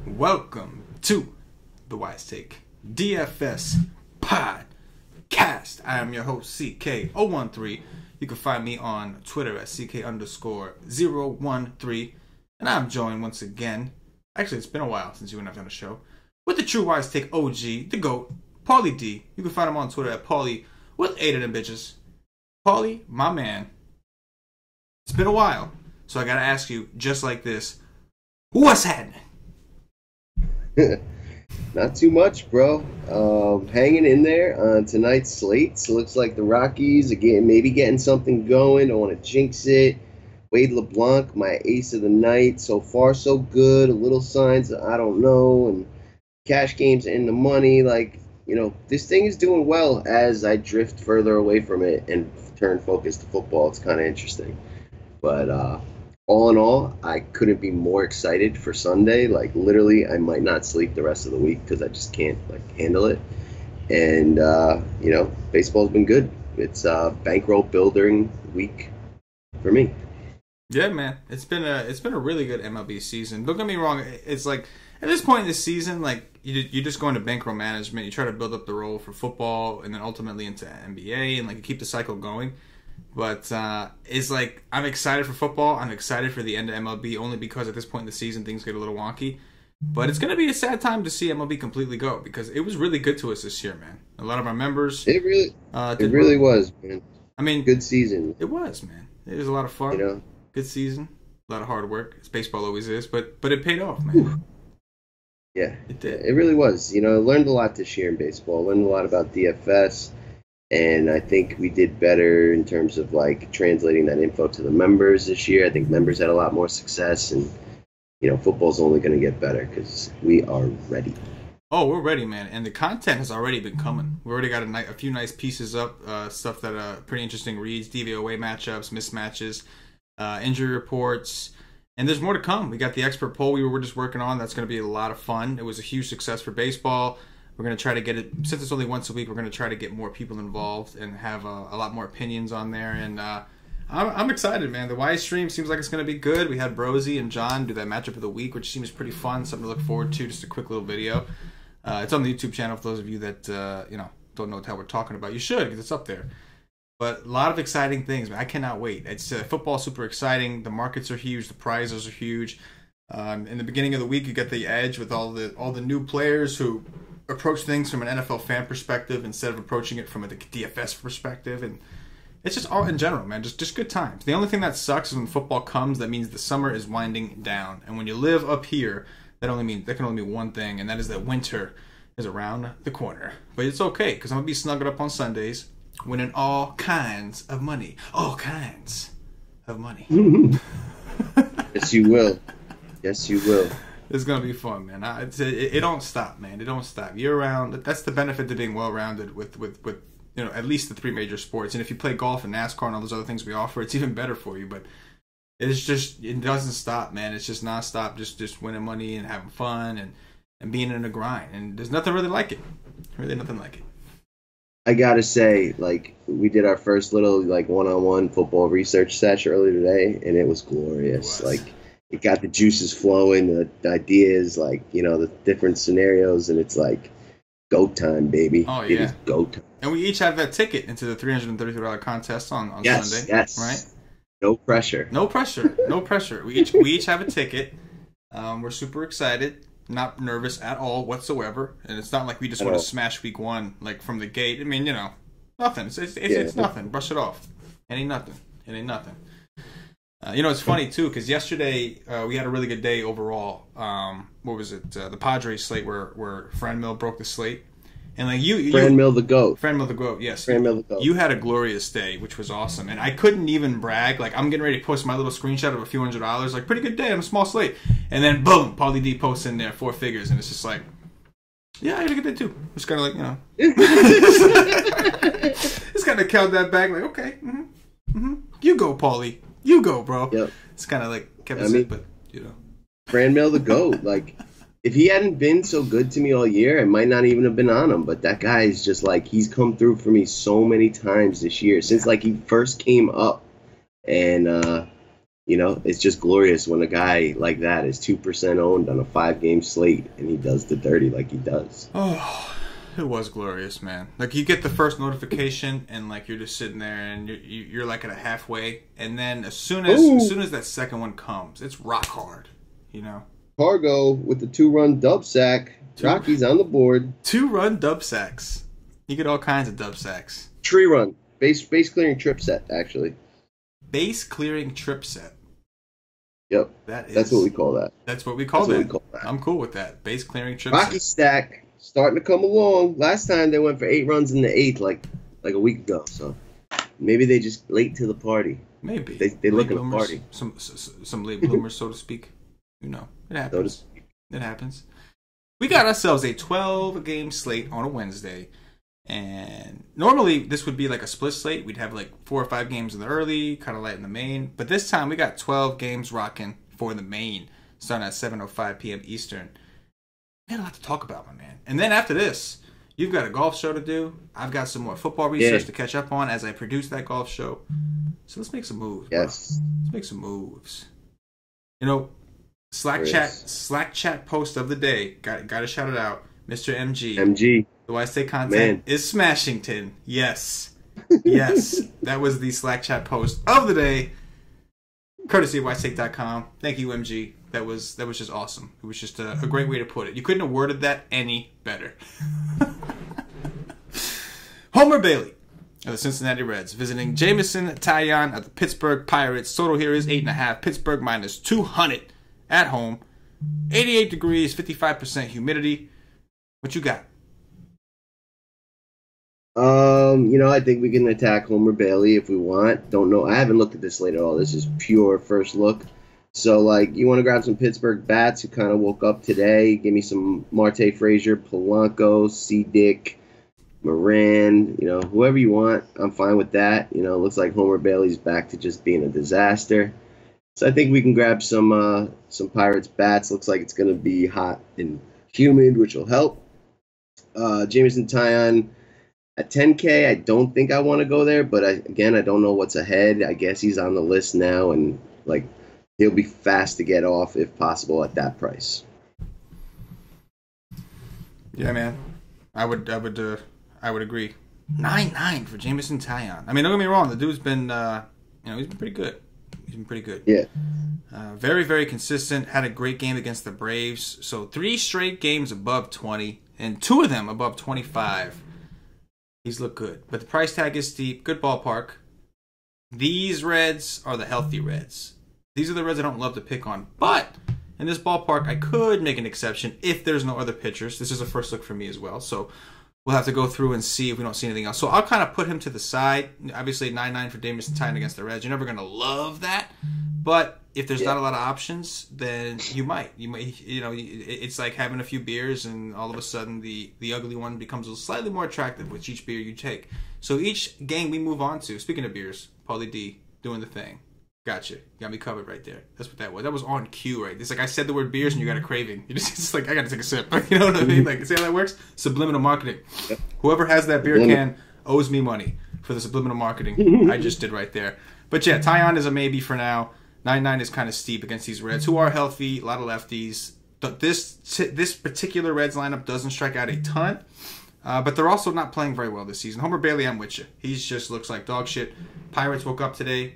Welcome to the Wise Take DFS podcast. I am your host, CK013. You can find me on Twitter at CK_013. And I'm joined once again, actually it's been a while since you and I've done a show, with the true Wise Take OG, the GOAT, Paulie D. You can find him on Twitter at Paulie with 8 of them bitches. Paulie, my man, it's been a while, so I gotta ask you, just like this, what's happening? Not too much, bro. Hanging in there on tonight's slate. So it looks like the Rockies again, maybe getting something going. Don't want to jinx it. Wade LeBlanc, my ace of the night. So far, so good. A little signs that I don't know, and cash games in the money. Like, you know, this thing is doing well as I drift further away from it and turn focus to football. It's kind of interesting, but all in all, I couldn't be more excited for Sunday. Like, literally, I might not sleep the rest of the week because I just can't, handle it. And, you know, baseball's been good. It's a bankroll building week for me. Yeah, man. It's been a really good MLB season. Don't get me wrong. It's like, at this point in the season, like, you just go into bankroll management. You try to build up the role for football and then ultimately into NBA, and, like, you keep the cycle going. But it's like, I'm excited for football. I'm excited for the end of MLB only because at this point in the season, things get a little wonky. But it's going to be a sad time to see MLB completely go because it was really good to us this year, man. A lot of our members. It really was, man. I mean, good season. It was, man. It was a lot of fun. You know? Good season. A lot of hard work, as baseball always is. But it paid off, man. Ooh. Yeah, it did. It really was. You know, I learned a lot this year in baseball. I learned a lot about DFS. And I think we did better in terms of, like, translating that info to the members this year. I think members had a lot more success. And, you know, football's only going to get better because we are ready. Oh, we're ready, man. And the content has already been coming. We already got a few nice pieces up, stuff that are pretty interesting reads, DVOA matchups, mismatches, injury reports. And there's more to come. We got the expert poll we were just working on. That's going to be a lot of fun. It was a huge success for baseball. We're going to try to get it, since it's only once a week, we're going to try to get more people involved and have a lot more opinions on there. And I'm excited, man. The Y stream seems like it's going to be good. We had Brosy and John do that matchup of the week, which seems pretty fun, something to look forward to, just a quick little video. It's on the YouTube channel for those of you that you know, don't know what we're talking about. You should, because it's up there. But a lot of exciting things, man. I cannot wait. It's football super exciting. The markets are huge. The prizes are huge. In the beginning of the week, you get the edge with all the new players who approach things from an NFL fan perspective instead of approaching it from a DFS perspective, and it's just all in general, man, just good times. The only thing that sucks is when football comes, that means the summer is winding down, and when you live up here, that can only mean one thing, and that is that winter is around the corner. But it's okay because I'm gonna be snuggled up on Sundays, winning all kinds of money. Yes, you will. Yes, you will. It's going to be fun, man. It don't stop, man. It don't stop. Year round, that's the benefit to being well-rounded with you know, at least the 3 major sports. And if you play golf and NASCAR and all those other things we offer, it's even better for you. But it's just, it doesn't stop, man. It's just nonstop, just winning money and having fun and being in a grind. And there's nothing really like it. Really nothing like it. I got to say, like, we did our first little, like, one-on-one football research session earlier today, and it was glorious. Like, it got the juices flowing, the ideas, like, you know, the different scenarios, and it's like go time, baby. Oh, yeah. It is go time. And we each have that ticket into the $333 contest on Sunday. Yes. Right? No pressure. No pressure. No pressure. We each have a ticket. We're super excited. Not nervous at all whatsoever. And it's not like we just want to smash week 1, like, from the gate. I mean, you know, nothing. It's nothing. Brush it off. It ain't nothing. You know, it's funny, too, because yesterday we had a really good day overall. What was it? The Padres slate where FanDuel broke the slate. And like FanDuel the GOAT. FanDuel the GOAT, yes. FanDuel the GOAT. You had a glorious day, which was awesome. And I couldn't even brag. Like, I'm getting ready to post my little screenshot of a few $100s. Like, pretty good day on a small slate. And then, boom, Paulie D posts in there 4 figures. And it's just like, yeah, I had a good day, too. Just kind of like, you know. Just kind of count that back. Like, okay, you go, Paulie. You go, bro. Yep. It's kind of like kept it, but, you know. FanDuel the GOAT. Like, if he hadn't been so good to me all year, I might not even have been on him. But that guy is just like, he's come through for me so many times this year since like he first came up. And, it's just glorious when a guy like that is 2% owned on a 5-game slate and he does the dirty like he does. Oh, it was glorious, man. Like, you get the first notification and like you're just sitting there and you're like at a halfway, and then as soon as that second one comes, it's rock hard, Cargo with the 2-run dub sack. Rockies on the board. 2-run dub sacks. You get all kinds of dub sacks. Tree run. Base clearing trip set, actually. Base clearing trip set. Yep. That's what we call that. That's what we call that. I'm cool with that. Base clearing trip set. Rocky stack starting to come along. Last time they went for 8 runs in the 8th, like a week ago. So maybe they just late to the party. Maybe they look at the party. Some late bloomers, so to speak. It happens. It happens. We got ourselves a 12-game slate on a Wednesday. And normally this would be like a split slate. We'd have like 4 or 5 games in the early, kind of light in the main. But this time we got 12 games rocking for the main, starting at 7:05 p.m. Eastern. We got a lot to talk about, my man. And then after this, you've got a golf show to do. I've got some more football research to catch up on as I produce that golf show. So let's make some moves. Yes. Bro. Let's make some moves. Slack chat post of the day. Got to shout it out. Mr. MG. The Why Stay content is Smashington. Yes. Yes. That was the Slack chat post of the day. Courtesy of WhyStake.com. Thank you, MG. That was just awesome. It was just a great way to put it. You couldn't have worded that any better. Homer Bailey of the Cincinnati Reds visiting Jameson Taillon of the Pittsburgh Pirates. Total here is 8.5. Pittsburgh minus 200 at home. 88 degrees, 55% humidity. What you got? I think we can attack Homer Bailey if we want. Don't know. I haven't looked at this slate at all. This is pure first look. So, you want to grab some Pittsburgh bats who kind of woke up today. Give me some Marte Frazier, Polanco, C. Dick, Moran, whoever you want. I'm fine with that. Looks like Homer Bailey's back to just being a disaster. So I think we can grab some Pirates bats. Looks like it's going to be hot and humid, which will help. Jameson Taillon at 10K. I don't think I want to go there, but I don't know what's ahead. I guess he's on the list now, and he'll be fast to get off if possible at that price. Yeah, man, I would agree. 9.9 for Jameson Taillon. I mean, don't get me wrong. The dude's been, he's been pretty good. Yeah. Very, very consistent. Had a great game against the Braves. So 3 straight games above 20, and 2 of them above 25. He's looked good. But the price tag is steep. Good ballpark. These Reds are the healthy Reds. These are the Reds I don't love to pick on. But in this ballpark, I could make an exception if there's no other pitchers. This is a first look for me as well. So we'll have to go through and see if we don't see anything else. So I'll kind of put him to the side. Obviously, 9.9 for Jameson Taillon against the Reds. You're never going to love that. But if there's not a lot of options, then you might. It's like having a few beers and all of a sudden the ugly one becomes slightly more attractive with each beer you take. So each game we move on to, speaking of beers, Paulie D doing the thing. Gotcha. Got me covered right there. That's what that was. That was on cue, right? It's like I said the word beers and you got a craving. It's like, I got to take a sip. You know what I mean? See how that works? Subliminal marketing. Yep. Whoever has that beer can owes me money for the subliminal marketing I just did right there. But yeah, Taillon is a maybe for now. 9.9 is kind of steep against these Reds, who are healthy, a lot of lefties. But this particular Reds lineup doesn't strike out a ton. But they're also not playing very well this season. Homer Bailey, I'm with you. He just looks like dog shit. Pirates woke up today.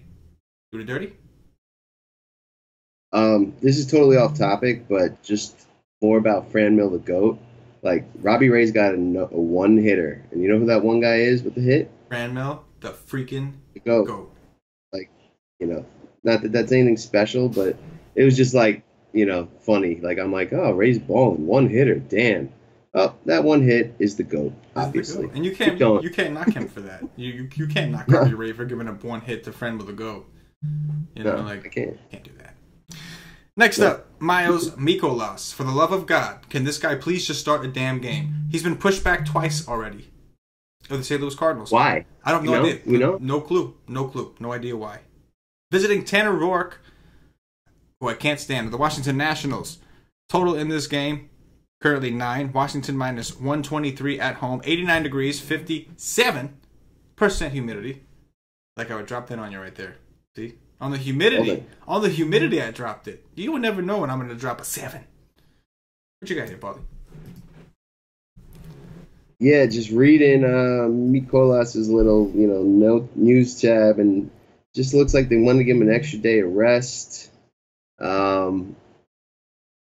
Do the dirty? This is totally off topic, but just more about Franmil the GOAT. Robbie Ray's got a one hitter. And you know who that one guy is with the hit? Franmil, the freaking GOAT. Not that that's anything special, but it was just funny. I'm like, oh, Ray's balling. One hitter. Damn. Oh, that one hit is the GOAT, obviously. And you can't knock him for that. You can't knock Robbie Ray for giving up one hit to Franmil the GOAT. I can't do that. Next up, Miles Mikolas. For the love of God, can this guy please just start a damn game? He's been pushed back twice already. Of the St. Louis Cardinals. Why? I don't know. No clue. No idea why. Visiting Tanner Roark, who I can't stand, the Washington Nationals. Total in this game, currently 9. Washington minus 123 at home. 89 degrees, 57% humidity. Like I would drop that on you right there. See? On the humidity. Okay. On the humidity, I dropped it. You would never know when I'm going to drop a 7. What you got here, Paulie? Yeah, just reading Mikolas's little, news tab, and just looks like they want to give him an extra day of rest. I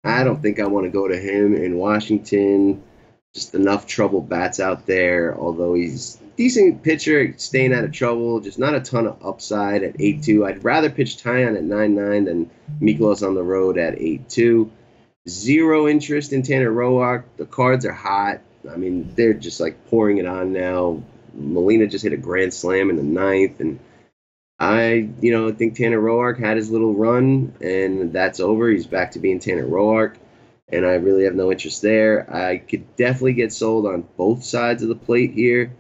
don't think I want to go to him in Washington. Just enough trouble bats out there, although he's a decent pitcher, staying out of trouble, just not a ton of upside at 8-2. I'd rather pitch Tyon at 9-9 than Mikolas on the road at 8-2. Zero interest in Tanner Roark. The Cards are hot. I mean, they're just like pouring it on now. Molina just hit a grand slam in the 9th, and I think Tanner Roark had his little run, and that's over. He's back to being Tanner Roark, and I really have no interest there. I could definitely get sold on both sides of the plate here.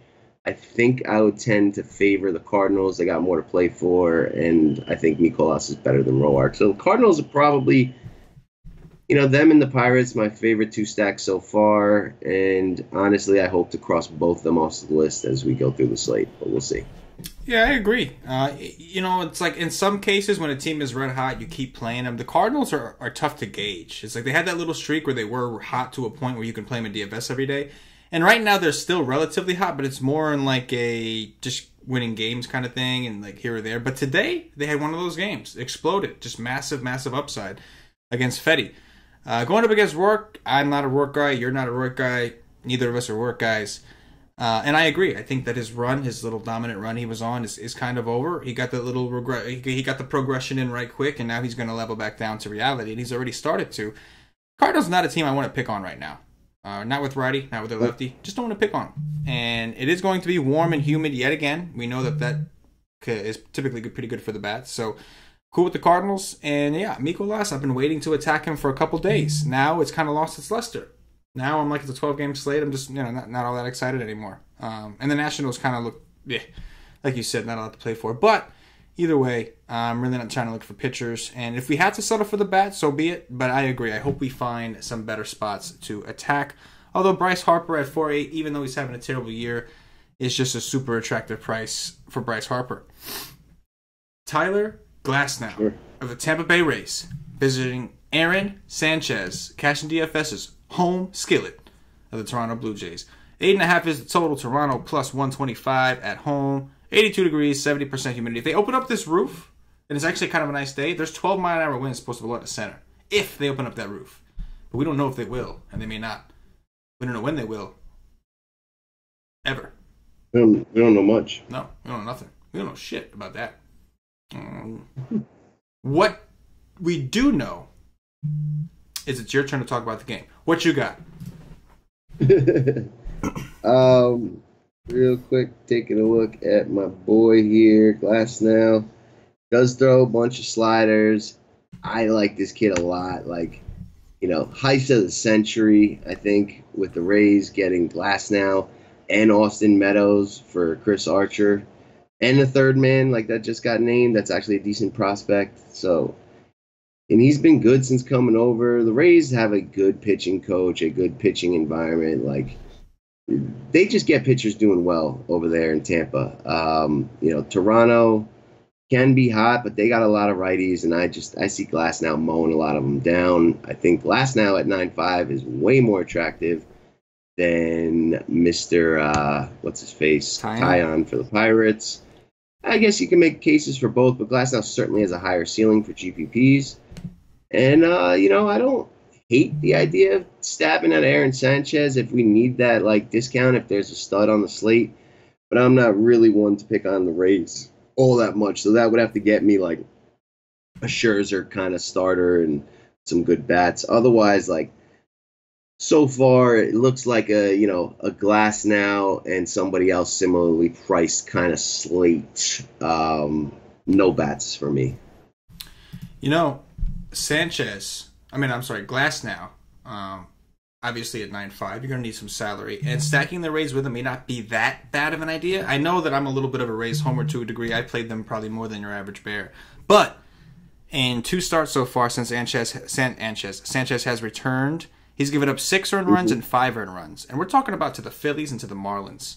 I think I would tend to favor the Cardinals. They got more to play for, and I think Mikolas is better than Roark. So the Cardinals are probably, them and the Pirates, my favorite 2 stacks so far. And honestly, I hope to cross both of them off the list as we go through the slate, but we'll see. Yeah, I agree. It's like in some cases when a team is red hot, you keep playing them. The Cardinals are tough to gauge. It's like they had that little streak where they were hot to a point where you can play them in DFS every day. And right now they're still relatively hot, but it's more in like a just winning games kind of thing and like here or there. But today they had one of those games. Exploded. Just massive, massive upside against Fetty. Going up against Roark, I'm not a Roark guy. You're not a Roark guy. Neither of us are Roark guys. And I agree. I think that his little dominant run he was on is kind of over. He got the little regret. He got the progression in right quick, and now he's going to level back down to reality, and he's already started to. Cardinals not a team I want to pick on right now. Not with righty, not with their lefty. Just don't want to pick on them. And it is going to be warm and humid yet again. We know that is typically pretty good for the bats. So cool with the Cardinals. And yeah, Mikolas, I've been waiting to attack him for a couple days. Now it's kind of lost its luster. Now I'm like, it's a 12-game slate. I'm just, not all that excited anymore. And the Nationals kind of look, like you said, not a lot to play for. But either way, I'm really not trying to look for pitchers. And if we had to settle for the bat, so be it. But I agree. I hope we find some better spots to attack. Although Bryce Harper at 4.8, even though he's having a terrible year, is just a super attractive price for Bryce Harper. Tyler Glasnow of the Tampa Bay Rays visiting Aaron Sanchez, cashing DFS's home skillet of the Toronto Blue Jays. 8.5 is the total. Toronto plus 125 at home. 82 degrees, 70% humidity. If they open up this roof, and it's actually kind of a nice day, there's 12-mile-an-hour winds supposed to blow at the center. If they open up that roof. But we don't know if they will, and they may not. We don't know when they will. Ever. We don't know much. No, we don't know nothing. We don't know shit about that. What we do know is it's your turn to talk about the game. What you got? Real quick, taking a look at my boy here, Glasnow. Does throw a bunch of sliders. I like this kid a lot. Like, heist of the century, I think, with the Rays getting Glasnow and Austin Meadows for Chris Archer. And the third man, like, that just got named. That's actually a decent prospect. So, and he's been good since coming over. The Rays have a good pitching coach, a good pitching environment. Like, they just get pitchers doing well over there in Tampa. Toronto can be hot, but they got a lot of righties, and I see Glasnow mowing a lot of them down. I think Glasnow at 9.5 is way more attractive than Mr. What's his face? Tyon for the Pirates. I guess you can make cases for both, but Glasnow certainly has a higher ceiling for GPPs. And, I don't hate the idea of stabbing at Aaron Sanchez if we need that, discount if there's a stud on the slate. But I'm not really one to pick on the Rays all that much. So that would have to get me, a Scherzer kind of starter and some good bats. Otherwise, so far, it looks like a Glasnow and somebody else similarly priced kind of slate. No bats for me. Glasnow, obviously at 9.5, you're going to need some salary. And stacking the Rays with him may not be that bad of an idea. I know that I'm a little bit of a Rays homer to a degree. I played them probably more than your average bear. But in 2 starts so far since Sanchez has returned, He's given up 6 earned runs and 5 earned runs. And we're talking about to the Phillies and to the Marlins.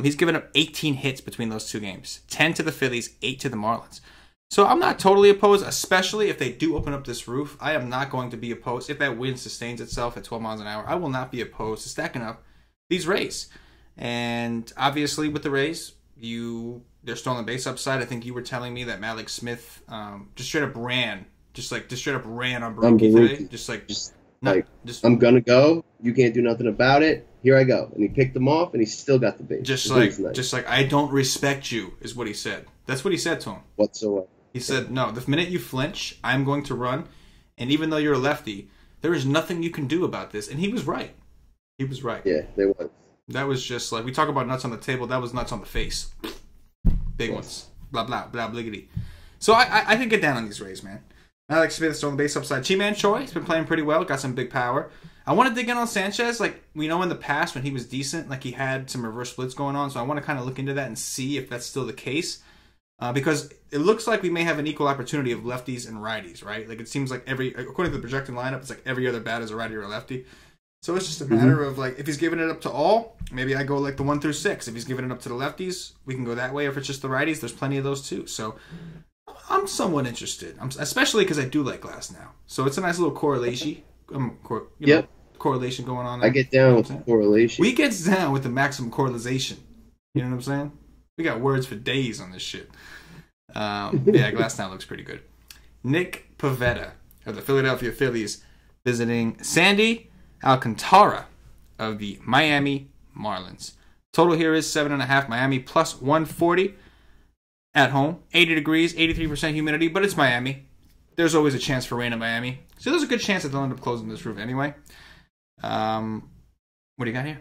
He's given up 18 hits between those 2 games. 10 to the Phillies, 8 to the Marlins. So I'm not totally opposed, especially if they do open up this roof. I am not going to be opposed. If that wind sustains itself at 12 miles an hour, I will not be opposed to stacking up these Rays. And obviously with the Rays, they're still on the base upside. I think you were telling me that Malik Smith just straight up ran on Baruki today. I'm gonna go. You can't do nothing about it. Here I go, and he picked them off, and he still got the base. Just like I don't respect you is what he said. That's what he said to him. Whatsoever. He said, no, the minute you flinch, I'm going to run, and even though you're a lefty, there is nothing you can do about this. And he was right. He was right. Yeah, they won. That was just like we talk about nuts on the table. That was nuts on the face. Big ones. Blah blah blah bliggity. So I can get down on these Rays, man. Alex Smith still on the base upside. Chi-Man Choi, he's been playing pretty well. Got some big power. I want to dig in on Sanchez. Like, we know in the past when he was decent, like he had some reverse splits going on. So I want to kind of look into that and see if that's still the case. Because it looks like we may have an equal opportunity of lefties and righties, right? Like, it seems like according to the projected lineup, it's like every other bat is a righty or a lefty. So it's just a matter of, like, if he's giving it up to all, maybe I go, like, the 1 through 6. If he's giving it up to the lefties, we can go that way. If it's just the righties, there's plenty of those, too. So I'm somewhat interested, especially because I do like Glass now. So it's a nice little correlation. Correlation going on there. I get down with the correlation. We get down with the maximum correlation. You know what I'm saying? We got words for days on this shit. Glass now looks pretty good. Nick Pivetta of the Philadelphia Phillies visiting Sandy Alcantara of the Miami Marlins. Total here is 7.5. Miami plus 140 at home. 80 degrees, 83% humidity, but it's Miami. There's always a chance for rain in Miami. So there's a good chance that they'll end up closing this roof anyway. What do you got here?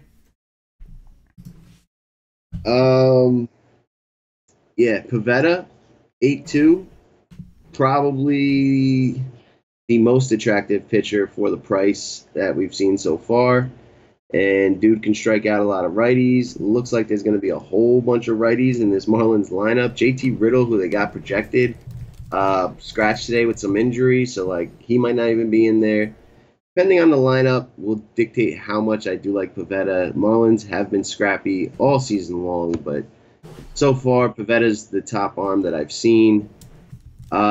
Pivetta, 8-2. Probably the most attractive pitcher for the price that we've seen so far. And dude can strike out a lot of righties. Looks like there's going to be a whole bunch of righties in this Marlins lineup. JT Riddle, who they got projected, scratched today with some injury, so like he might not even be in there. Depending on the lineup will dictate how much I do like Pivetta. Marlins have been scrappy all season long, but so far Pivetta's the top arm that I've seen.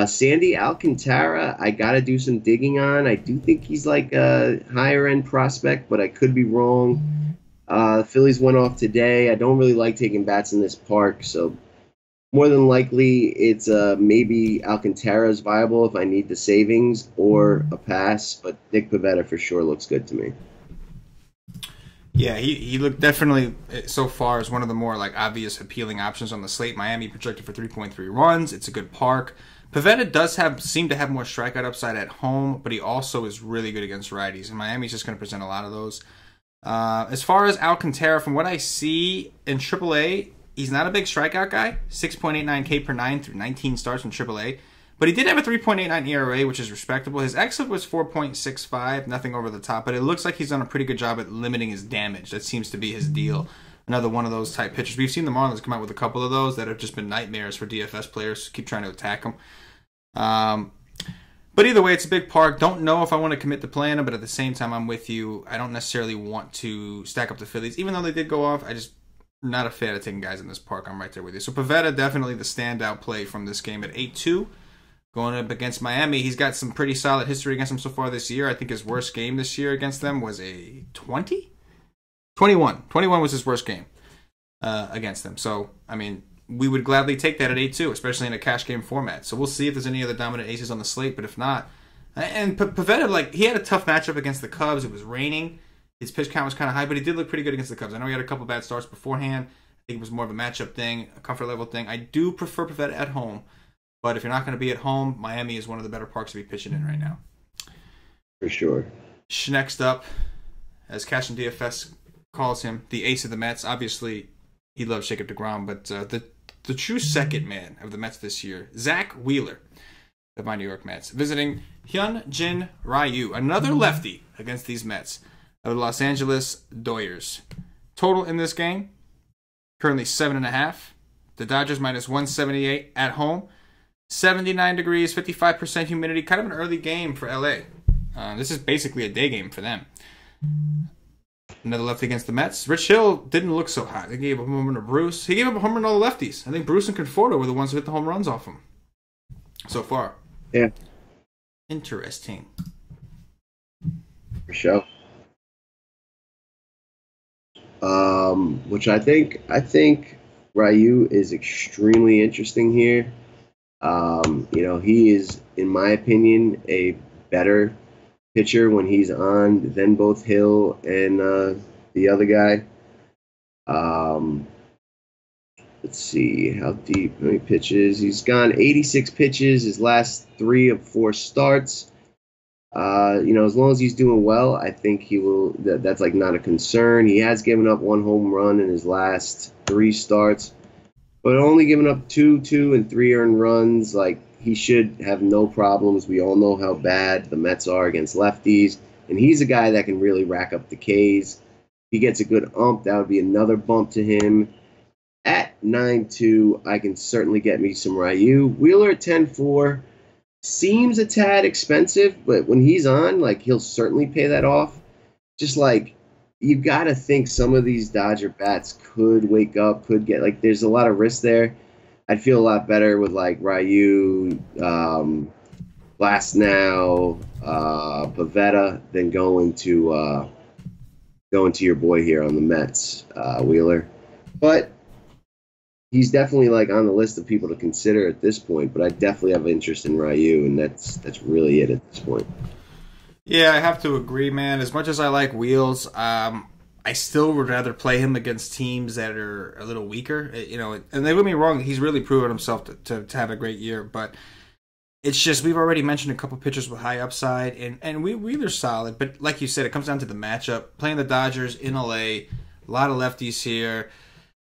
Sandy Alcantara, I got to do some digging on. I do think he's like a higher-end prospect, but I could be wrong. The Phillies went off today. I don't really like taking bats in this park, so more than likely it's maybe Alcantara's viable if I need the savings or a pass, but Nick Pivetta for sure looks good to me. Yeah, he looked definitely so far as one of the more like obvious appealing options on the slate. Miami projected for 3.3 runs. It's a good park. Pivetta does seem to have more strikeout upside at home, but he also is really good against righties, and Miami's just going to present a lot of those. As far as Alcantara, from what I see in AAA, he's not a big strikeout guy. 6.89 K per 9 through 19 starts in AAA, but he did have a 3.89 ERA, which is respectable. His exit was 4.65, nothing over the top, but it looks like he's done a pretty good job at limiting his damage. That seems to be his deal. Another one of those type pitchers. We've seen the Marlins come out with a couple of those that have just been nightmares for DFS players. Keep trying to attack them. But either way, it's a big park. Don't know if I want to commit to playing them, but at the same time, I'm with you. I don't necessarily want to stack up the Phillies, even though they did go off. I just not a fan of taking guys in this park. I'm right there with you. So Pivetta, definitely the standout play from this game at 8-2. Going up against Miami, he's got some pretty solid history against them so far this year. I think his worst game this year against them was a 20? 21. 21 was his worst game against them. So, I mean, we would gladly take that at 8-2, especially in a cash game format. So we'll see if there's any other dominant aces on the slate, but if not, and Pivetta, like, he had a tough matchup against the Cubs. It was raining. His pitch count was kind of high, but he did look pretty good against the Cubs. I know he had a couple bad starts beforehand. I think it was more of a matchup thing, a comfort level thing. I do prefer Pivetta at home, but if you're not going to be at home, Miami is one of the better parks to be pitching in right now. For sure. Next up, as Cash and DFS calls him, the ace of the Mets. Obviously, he loves Jacob deGrom, but the true second man of the Mets this year, Zach Wheeler of my New York Mets, visiting Hyun-Jin Ryu, another lefty against these Mets of the Los Angeles Dodgers. Total in this game, currently 7.5. The Dodgers minus 178 at home. 79 degrees, 55% humidity. Kind of an early game for LA. This is basically a day game for them. Another lefty against the Mets. Rich Hill didn't look so hot. They gave a home run to Bruce. He gave up a home run to all the lefties. I think Bruce and Conforto were the ones who hit the home runs off him so far. Yeah. Interesting. For sure. Which I think Ryu is extremely interesting here. He is, in my opinion, a better pitcher when he's on than both Hill and the other guy. Let's see how many pitches. He's gone 86 pitches his last 3 of 4 starts. As long as he's doing well, I think he will. That's like not a concern. He has given up 1 home run in his last 3 starts, but only given up 2 and 3 earned runs. Like, he should have no problems. We all know how bad the Mets are against lefties, and he's a guy that can really rack up the Ks. If he gets a good ump, that would be another bump to him. At 9-2, I can certainly get me some Ryu. Wheeler at 10-4 seems a tad expensive, but when he's on, like, he'll certainly pay that off. Just like, you got to think some of these Dodger bats could wake up, could get, like, there's a lot of risk there. I'd feel a lot better with, like, Ryu, Glasnow, Pavetta than going to your boy here on the Mets, Wheeler. But he's definitely, like, on the list of people to consider at this point, but I definitely have interest in Ryu, and that's really it at this point. Yeah, I have to agree, man. As much as I like Wheels, I still would rather play him against teams that are a little weaker. And they don't get me wrong, he's really proven himself to have a great year, but it's just, we've already mentioned a couple pitchers with high upside, and Wheeler's solid, but like you said, it comes down to the matchup. Playing the Dodgers in LA, a lot of lefties here,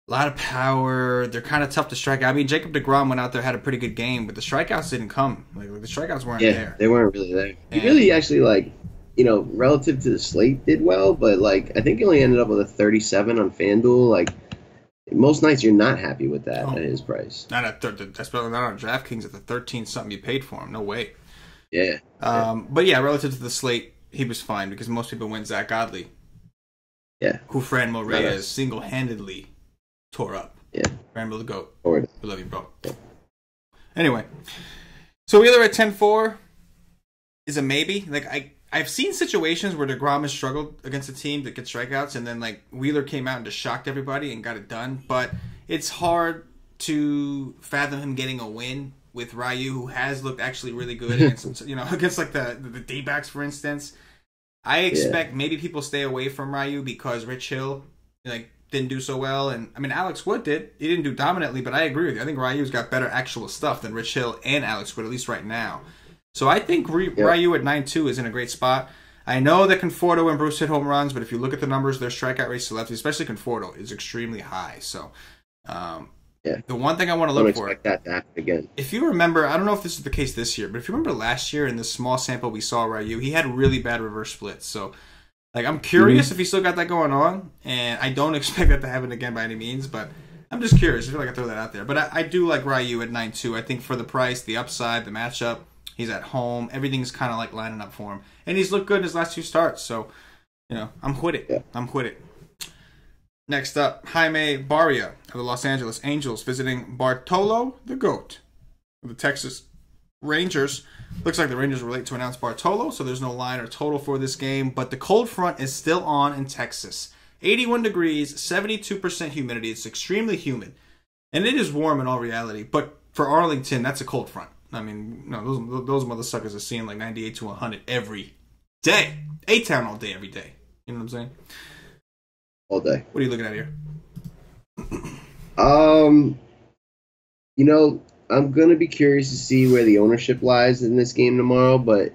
a lot of power. They're kind of tough to strike out. I mean, Jacob deGrom went out there, had a pretty good game, but the strikeouts didn't come. Like the strikeouts weren't there. Yeah, they weren't really there. He really actually, like, relative to the slate, did well, but, like, I think he only ended up with a 37 on FanDuel. Like, most nights you're not happy with that at his price. Not at especially not on DraftKings at the 13 something you paid for him. No way. Yeah. But yeah, relative to the slate, he was fine because most people went Zach Godley. Yeah. Who Fran Reyes single-handedly tore up. Yeah. Fran the GOAT. We love you, bro. Yeah. Anyway, so Wheeler at 10-4 is a maybe. Like, I've seen situations where DeGrom has struggled against a team that gets strikeouts, and then, like, Wheeler came out and just shocked everybody and got it done. But it's hard to fathom him getting a win with Ryu, who has looked actually really good against, against like the D-backs, for instance. I expect maybe people stay away from Ryu because Rich Hill, like, didn't do so well. And, I mean, Alex Wood did. He didn't do dominantly, but I agree with you. I think Ryu's got better actual stuff than Rich Hill and Alex Wood, at least right now. So I think Ryu at 9-2 is in a great spot. I know that Conforto and Bruce hit home runs, but if you look at the numbers, their strikeout rates to lefties, especially Conforto, is extremely high. So the one thing I want to look for... Don't expect that to happen again. If you remember, I don't know if this is the case this year, but if you remember last year in the small sample we saw Ryu, he had really bad reverse splits. So, like, I'm curious if he still got that going on, and I don't expect that to happen again by any means, but I'm just curious. I feel like I throw that out there. But I do like Ryu at 9-2. I think for the price, the upside, the matchup, he's at home. Everything's kind of like lining up for him. And he's looked good in his last 2 starts. So, I'm with it. Yeah. I'm with it. Next up, Jaime Barria of the Los Angeles Angels visiting Bartolo the GOAT of the Texas Rangers. Looks like the Rangers were late to announce Bartolo, so there's no line or total for this game. But the cold front is still on in Texas. 81 degrees, 72% humidity. It's extremely humid. And it is warm in all reality. But for Arlington, that's a cold front. I mean, no, those mother suckers are seeing like 98 to 100 every day. A-Town all day, every day. You know what I'm saying? All day. What are you looking at here? I'm going to be curious to see where the ownership lies in this game tomorrow, but,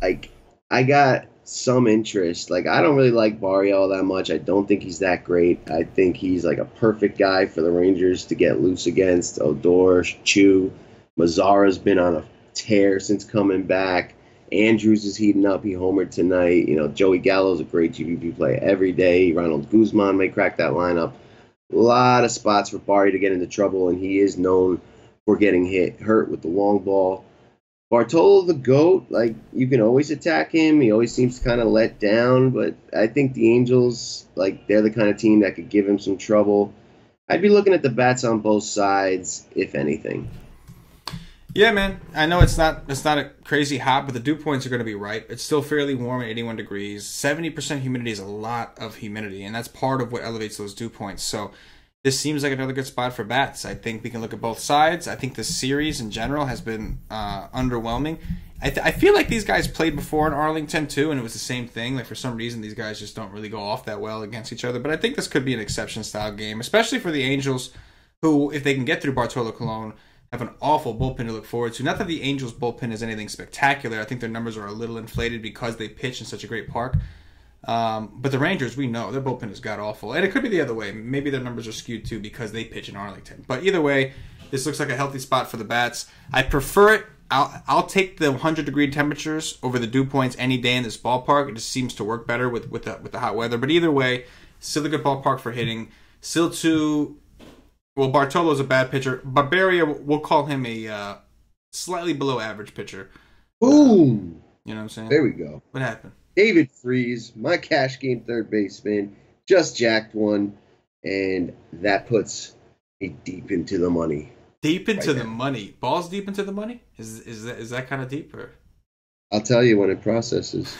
like, I got some interest. Like, I don't really like Barria all that much. I don't think he's that great. I think he's, like, a perfect guy for the Rangers to get loose against. Odor, Chu, Mazzara's been on a tear since coming back. Andrews is heating up. He homered tonight. Joey Gallo's a great GPP play every day. Ronald Guzman may crack that lineup. A lot of spots for Barria to get into trouble, and he is known for getting hurt with the long ball. Bartolo the GOAT, like you can always attack him. He always seems to kind of let down, but I think the Angels, like they're the kind of team that could give him some trouble. I'd be looking at the bats on both sides, if anything. Yeah, man. I know it's not a crazy hot, but the dew points are going to be ripe. It's still fairly warm at 81 degrees. 70% humidity is a lot of humidity, and that's part of what elevates those dew points. So this seems like another good spot for bats. I think we can look at both sides. I think the series in general has been underwhelming. I feel like these guys played before in Arlington too, and it was the same thing. Like for some reason, these guys just don't really go off that well against each other. But I think this could be an exception-style game, especially for the Angels, who, if they can get through Bartolo Colon, have an awful bullpen to look forward to. Not that the Angels' bullpen is anything spectacular. I think their numbers are a little inflated because they pitch in such a great park. But the Rangers, we know, their bullpen is god-awful. And it could be the other way. Maybe their numbers are skewed too because they pitch in Arlington. But either way, this looks like a healthy spot for the bats. I prefer it. I'll take the 100-degree temperatures over the dew points any day in this ballpark. It just seems to work better with the hot weather. But either way, still a good ballpark for hitting. Still too... Well, Bartolo's a bad pitcher. Barberia, we'll call him a slightly below average pitcher. Boom! You know what I'm saying? There we go. What happened? David Freese, my cash game third baseman, just jacked one, and that puts me deep into the money. Deep into the money? Balls deep into the money? Is that kind of deep? Or? I'll tell you when it processes.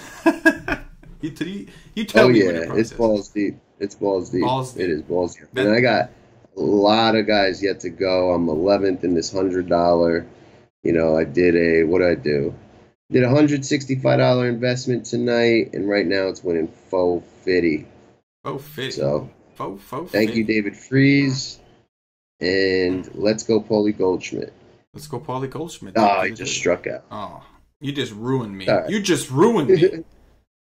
you tell me when it processes. It's balls deep. It's balls deep. Balls deep. It is balls deep. And I got a lot of guys yet to go. I'm 11th in this $100. I did what did I do? Did a $165 investment tonight, and right now it's winning $450. $450. So, $450. Thank you, David Freese, and let's go, Paulie Goldschmidt. Let's go, Paulie Goldschmidt. Oh, he just struck out. Oh, you just ruined me. Right. You just ruined me.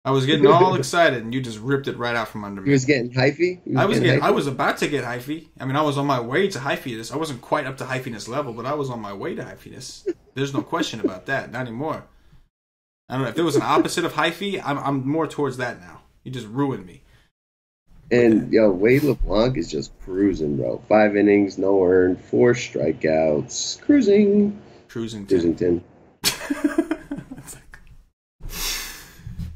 I was getting all excited, and you just ripped it right out from under me. He was getting hyphy? I was about to get hyphy. I mean, I was on my way to hyphiness. I wasn't quite up to hyphiness level, but I was on my way to hyphiness. There's no question about that. Not anymore. I don't know. If there was an opposite of hyphy, I'm more towards that now. You just ruined me. And, Wade LeBlanc is just cruising, bro. 5 innings, no earned, 4 strikeouts. Cruisington.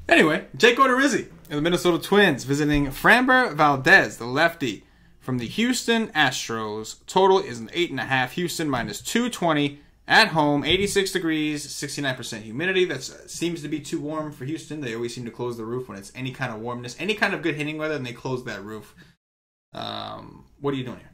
Anyway, Jake Odorizzi and the Minnesota Twins visiting Framber Valdez, the lefty, from the Houston Astros. Total is an 8.5. Houston minus 220 at home, 86 degrees, 69% humidity. That seems to be too warm for Houston. They always seem to close the roof when it's any kind of warmness, any kind of good hitting weather, and they close that roof. What are you doing here?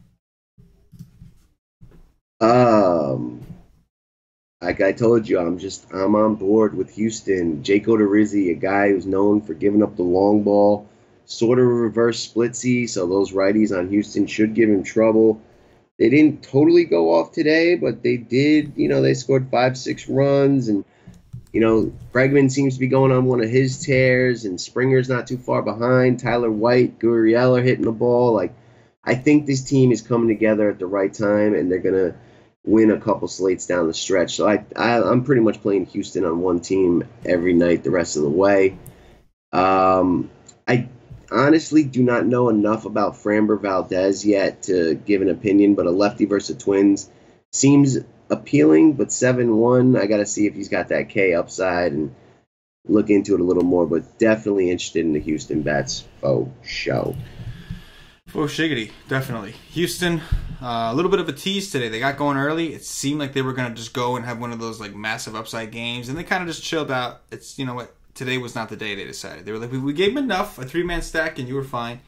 Like I told you, I'm on board with Houston. Jake Odorizzi, a guy who's known for giving up the long ball, sort of a reverse splitsy, so those righties on Houston should give him trouble. They didn't totally go off today, but they did. They scored 5-6 runs, and Bregman seems to be going on one of his tears, and Springer's not too far behind. Tyler White, Gurriel are hitting the ball. Like, I think this team is coming together at the right time, and they're gonna win a couple slates down the stretch. So I'm pretty much playing Houston on one team every night the rest of the way. I honestly do not know enough about Framber Valdez yet to give an opinion, but a lefty versus Twins seems appealing, but 7-1, I got to see if he's got that K upside and look into it a little more, but definitely interested in the Houston bats. Show. Oh, shiggity, definitely. Houston, a little bit of a tease today. They got going early. It seemed like they were going to just go and have one of those like massive upside games, and they kind of just chilled out. It's, what, today was not the day they decided. They were like, we gave them enough, a 3-man stack, and you were fine,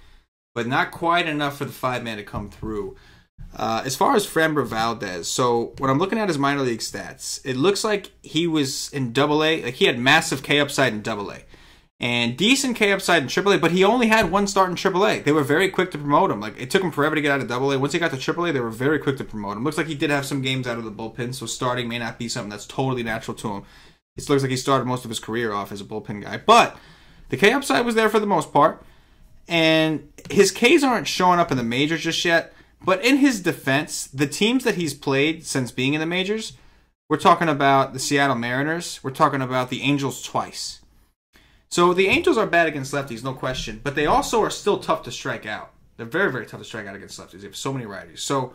but not quite enough for the 5-man to come through. As far as Framber Valdez, so when I'm looking at his minor league stats, it looks like he was in Double-A. Like, he had massive K upside in Double-A. And decent K upside in AAA, but he only had one start in AAA. They were very quick to promote him. Like, it took him forever to get out of AA. Once he got to AAA, they were very quick to promote him. Looks like he did have some games out of the bullpen, so starting may not be something that's totally natural to him. It looks like he started most of his career off as a bullpen guy. But the K upside was there for the most part. And his Ks aren't showing up in the majors just yet. But in his defense, the teams that he's played since being in the majors, we're talking about the Seattle Mariners. We're talking about the Angels twice. So the Angels are bad against lefties, no question, but they also are still tough to strike out. They're very, very tough to strike out against lefties. They have so many righties. So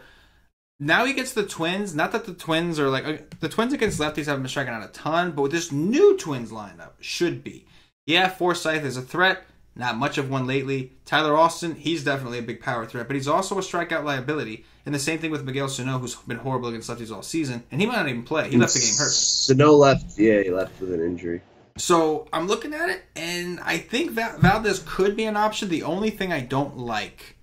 Now he gets the Twins. Not that the Twins are like the Twins against lefties haven't been striking out a ton, but with this new Twins lineup, should be. Yeah, Forsythe is a threat. Not much of one lately. Tyler Austin, he's definitely a big power threat, but he's also a strikeout liability. And the same thing with Miguel Sano, who's been horrible against lefties all season, and he might not even play. He left the game hurt. Sano left. Yeah, he left with an injury. So I'm looking at it, and I think Valdez could be an option. The only thing I don't like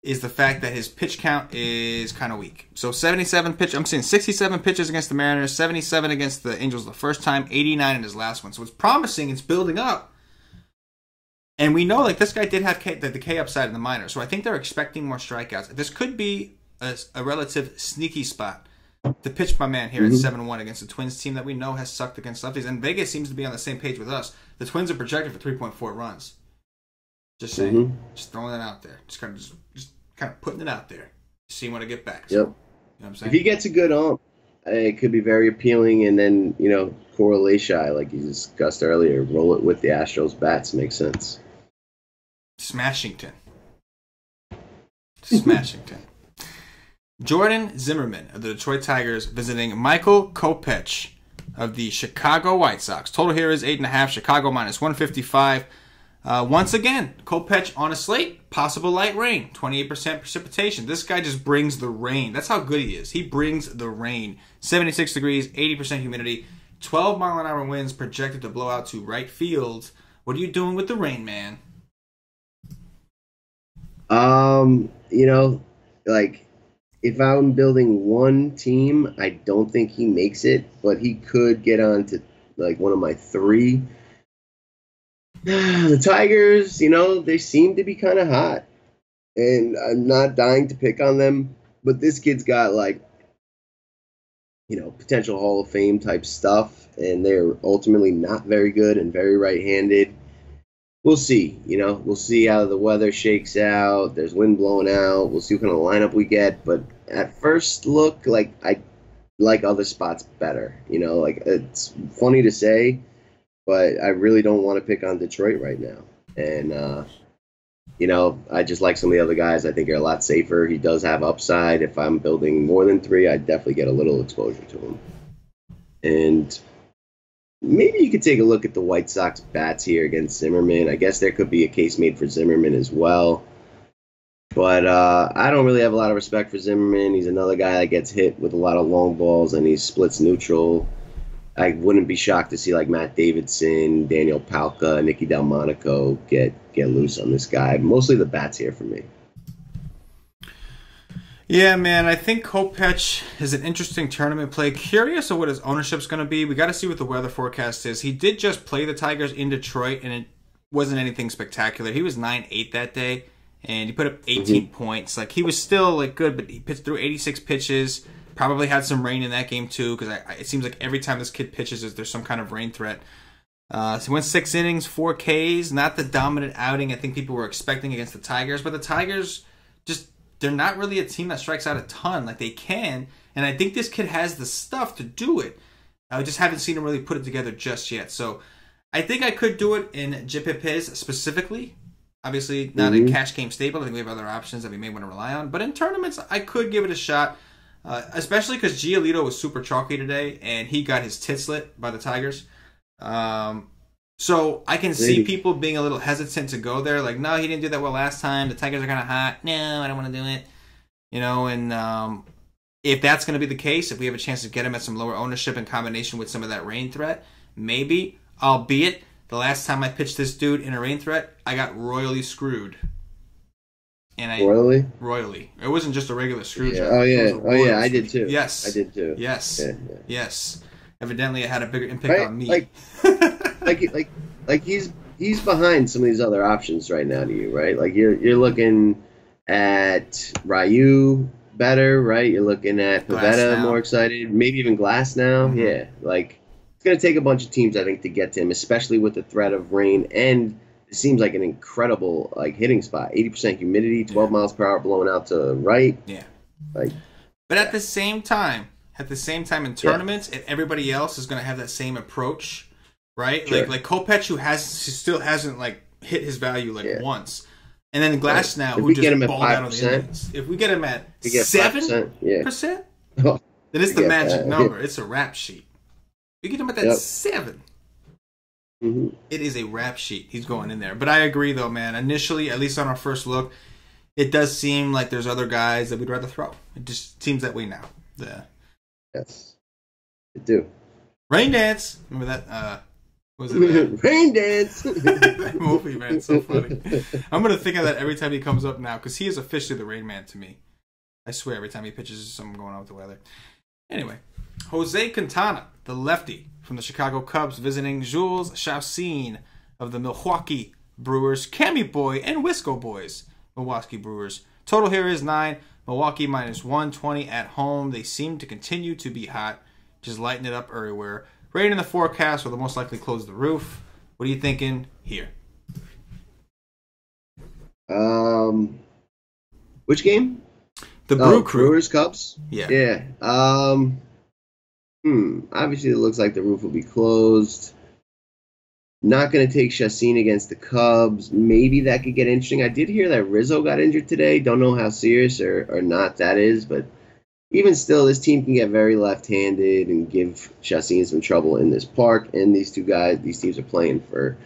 is the fact that his pitch count is kind of weak. So 77 pitch. I'm seeing 67 pitches against the Mariners, 77 against the Angels the first time, 89 in his last one. So it's promising. It's building up. And we know, like, this guy did have the K upside in the minors, so I think they're expecting more strikeouts. This could be a relative sneaky spot to pitch my man here at 7-1 against the Twins team that we know has sucked against lefties. And Vegas seems to be on the same page with us. The Twins are projected for 3.4 runs. Just saying. Just throwing that out there. Just kind of putting it out there. Seeing what I get back. So, yep. You know what I'm saying? If he gets a good ump, it could be very appealing. And then, correlation, like you discussed earlier, roll it with the Astros bats makes sense. Smashington. Jordan Zimmerman of the Detroit Tigers visiting Michael Kopech of the Chicago White Sox. Total here is 8.5. Chicago minus 155. Once again, Kopech on a slate. Possible light rain. 28% precipitation. This guy just brings the rain. That's how good he is. He brings the rain. 76 degrees, 80% humidity, 12-mile-an-hour winds projected to blow out to right field. What are you doing with the rain, man? If I'm building one team, I don't think he makes it, but he could get on to one of my three. The Tigers, they seem to be kind of hot, and I'm not dying to pick on them, but this kid's got potential Hall of Fame type stuff, and they're ultimately not very good and very right-handed. We'll see. We'll see how the weather shakes out. There's wind blowing out. We'll see what kind of lineup we get. But at first look, I like other spots better. It's funny to say, but I really don't want to pick on Detroit right now. And, I just like some of the other guys. I think are a lot safer. He does have upside. If I'm building more than three, I'd definitely get a little exposure to him. And maybe you could take a look at the White Sox bats here against Zimmerman. I guess there could be a case made for Zimmerman as well. But I don't really have a lot of respect for Zimmerman. He's another guy that gets hit with a lot of long balls, and he splits neutral. I wouldn't be shocked to see Matt Davidson, Daniel Palka, Nicky Delmonico get loose on this guy. Mostly the bats here for me. Yeah, man, I think Kopech is an interesting tournament play. Curious of what his ownership's going to be. We got to see what the weather forecast is. He did just play the Tigers in Detroit, and it wasn't anything spectacular. He was 9-8 that day, and he put up 18 points. He was still good, but he pitched through 86 pitches. Probably had some rain in that game too, because it seems like every time this kid pitches, there's some kind of rain threat. So he went 6 innings, 4 Ks. Not the dominant outing I think people were expecting against the Tigers, but the Tigers they're not really a team that strikes out a ton like they can, and I think this kid has the stuff to do it. I just haven't seen him really put it together just yet. So I think I could do it in JPPs specifically. Obviously, not a cash game staple. I think we have other options that we may want to rely on. But in tournaments, I could give it a shot, especially because Giolito was super chalky today, and he got his tits lit by the Tigers. So I can see people being a little hesitant to go there. No, he didn't do that well last time. The Tigers are kind of hot. No, I don't want to do it. And if that's going to be the case, if we have a chance to get him at some lower ownership in combination with some of that rain threat, maybe, albeit the last time I pitched this dude in a rain threat, I got royally screwed. Royally. It wasn't just a regular screw job. Oh, yeah. I did too. Yes. I did too. Yes. Yeah. Yes. Evidently, it had a bigger impact on me. He's behind some of these other options right now to you, right? You're looking at Ryu better, right? You're looking at Pivetta more excited, maybe even Glass now. Mm-hmm. Yeah, it's going to take a bunch of teams, I think, to get to him, especially with the threat of rain, and it seems like an incredible hitting spot. 80% humidity, 12 miles per hour blowing out to right. Yeah. But at the same time in tournaments, and everybody else is going to have that same approach, right? Sure. Kopech, who still hasn't hit his value once. And then Glass now, if who we just get him at balled out on the 5%, Indians. If we get him at we get 7%, yeah. then it's the magic that. number. It's a rap sheet. We get him at that 7. Mm-hmm. It is a rap sheet. He's going in there. But I agree, though, man. Initially, at least on our first look, it does seem like there's other guys that we'd rather throw. It just seems that way now. Yes, I do. Rain Dance. Remember that? What was it? Rain Dance. That movie, man. It's so funny. I'm going to think of that every time he comes up now because he is officially the Rain Man to me. I swear, every time he pitches, something going on with the weather. Anyway, Jose Quintana, the lefty from the Chicago Cubs, visiting Jules Chassin of the Milwaukee Brewers, Cammy Boy, and Wisco Boys, Milwaukee Brewers. Total here is 9. Milwaukee minus 120 at home. They seem to continue to be hot, just lighting it up everywhere. Rain in the forecast will most likely close the roof. What are you thinking here? Which game? The Brew Crew. Brewers Cubs? Yeah. Yeah. Obviously, it looks like the roof will be closed. Not going to take Chassin against the Cubs. Maybe that could get interesting. I did hear that Rizzo got injured today. Don't know how serious or not that is, but even still, this team can get very left-handed and give Chassin some trouble in this park. And these teams are playing for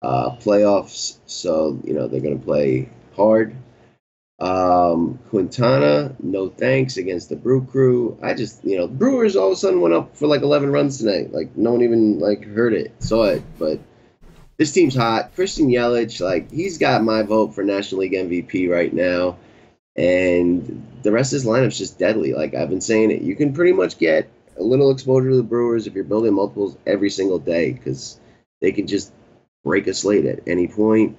playoffs, so they're going to play hard. Quintana, no thanks against the Brew Crew. Brewers all of a sudden went up for like 11 runs tonight. Like no one even saw it. But this team's hot. Christian Yelich, he's got my vote for National League MVP right now. And the rest of his lineup's just deadly. Like I've been saying it, you can pretty much get a little exposure to the Brewers if you're building multiples every single day because they can just break a slate at any point.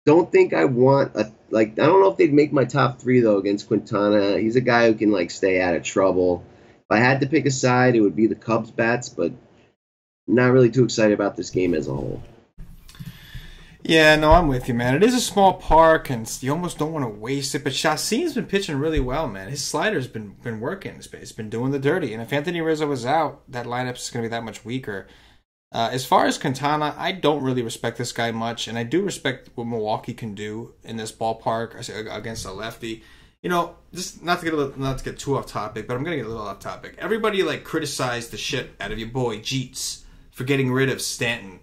Don't think I want I don't know if they'd make my top 3 though against Quintana. He's a guy who can stay out of trouble. If I had to pick a side, it would be the Cubs bats, but not really too excited about this game as a whole. Yeah, no, I'm with you, man. It is a small park, and you almost don't want to waste it. But Chassin's been pitching really well, man. His slider's been working. It's been doing the dirty. And if Anthony Rizzo is out, that lineup's going to be that much weaker. As far as Quintana, I don't really respect this guy much, and I do respect what Milwaukee can do in this ballpark against a lefty. Just not to get too off topic, but I'm gonna get a little off topic. Everybody criticized the shit out of your boy Jeets for getting rid of Stanton,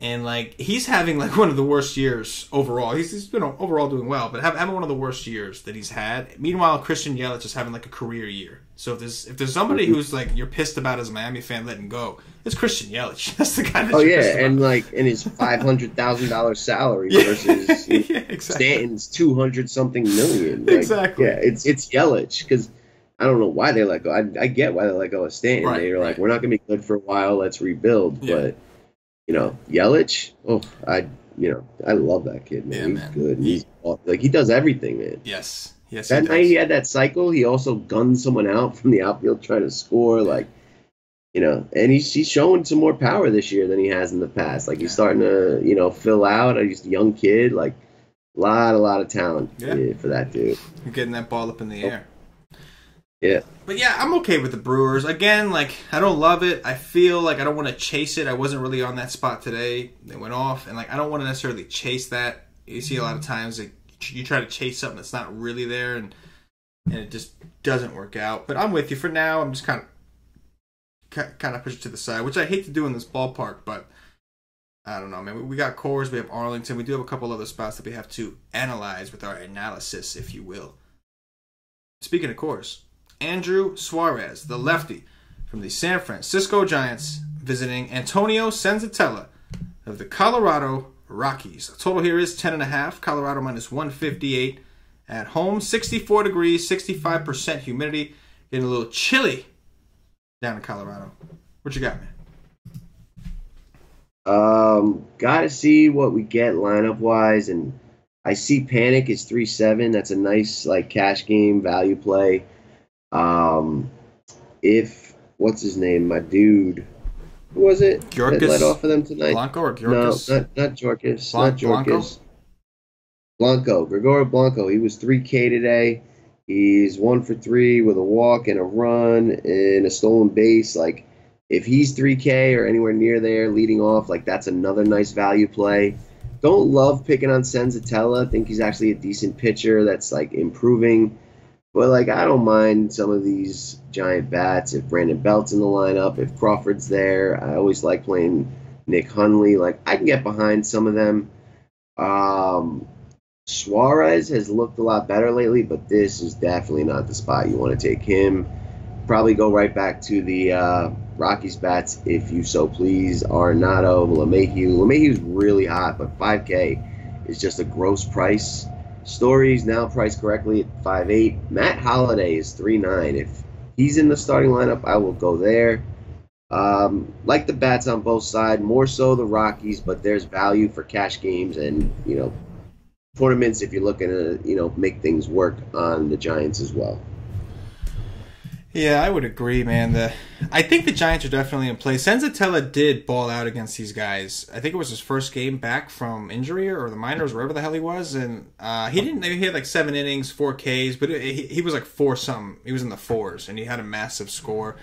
and he's having one of the worst years overall. He's been overall doing well, but having one of the worst years that he's had. Meanwhile, Christian Yelich is having a career year. So if there's somebody who's you're pissed about as a Miami fan letting go, it's Christian Yelich. That's the guy that you're pissed about. And in his $500,000 salary versus exactly. Stanton's $200-something million. Exactly. Yeah, it's Yelich because I don't know why they let go. I get why they let go of Stanton. Right, They're we're not going to be good for a while. Let's rebuild. Yeah. But Yelich. I love that kid, man. Yeah, He's good. He does everything, man. Yes. Yes, that night he had that cycle. He also gunned someone out from the outfield trying to score, and he's showing some more power this year than he has in the past. He's starting to, fill out. He's a young kid, a lot of talent for that dude. You're getting that ball up in the air. Yeah. But yeah, I'm okay with the Brewers. Again, I don't love it. I feel I don't want to chase it. I wasn't really on that spot today. They went off, and I don't want to necessarily chase that. You see a lot of times you try to chase something that's not really there, and it just doesn't work out. But I'm with you for now. I'm just kind of push it to the side, which I hate to do in this ballpark, but I don't know, man. We got Coors, we have Arlington, we do have a couple other spots that we have to analyze with our analysis, if you will. Speaking of Coors, Andrew Suarez, the lefty from the San Francisco Giants, visiting Antonio Senzatella of the Colorado Rockies. The total here is 10.5. Colorado minus 158 at home. 64 degrees, 65% humidity. Getting a little chilly down in Colorado. What you got, man? Gotta see what we get lineup wise, and I see Panic is 3-7. That's a nice cash game value play. If what's his name, my dude. Who was it Gjorkis, that led off for them tonight? Blanco or Gjorkis? No, not Gjorkis. Not Gjorkis. Blanco. Gregorio Blanco. He was 3K today. He's 1 for 3 with a walk and a run and a stolen base. If he's 3K or anywhere near there leading off, that's another nice value play. Don't love picking on Senzatella. I think he's actually a decent pitcher that's like improving. But like I don't mind some of these giant bats if Brandon Belt's in the lineup, if Crawford's there. I always like playing Nick Hundley. Like I can get behind some of them. Suarez has looked a lot better lately, but this is definitely not the spot you want to take him. Probably go right back to the Rockies bats if you so please. Arenado, LeMahieu. LeMahieu's really hot, but 5K is just a gross price. Story's now priced correctly at 5.8. Matt Holliday is 3.9. If he's in the starting lineup, I will go there. Like the bats on both sides, more so the Rockies, but there's value for cash games and, tournaments if you're looking to, make things work on the Giants as well. Yeah, I would agree, man. I think the Giants are definitely in play. Senzatella did ball out against these guys. I think it was his first game back from injury or the minors, wherever the hell he was, and he had like 7 innings, 4 Ks, but he was like 4-something. He was in the 4s, and he had a massive score.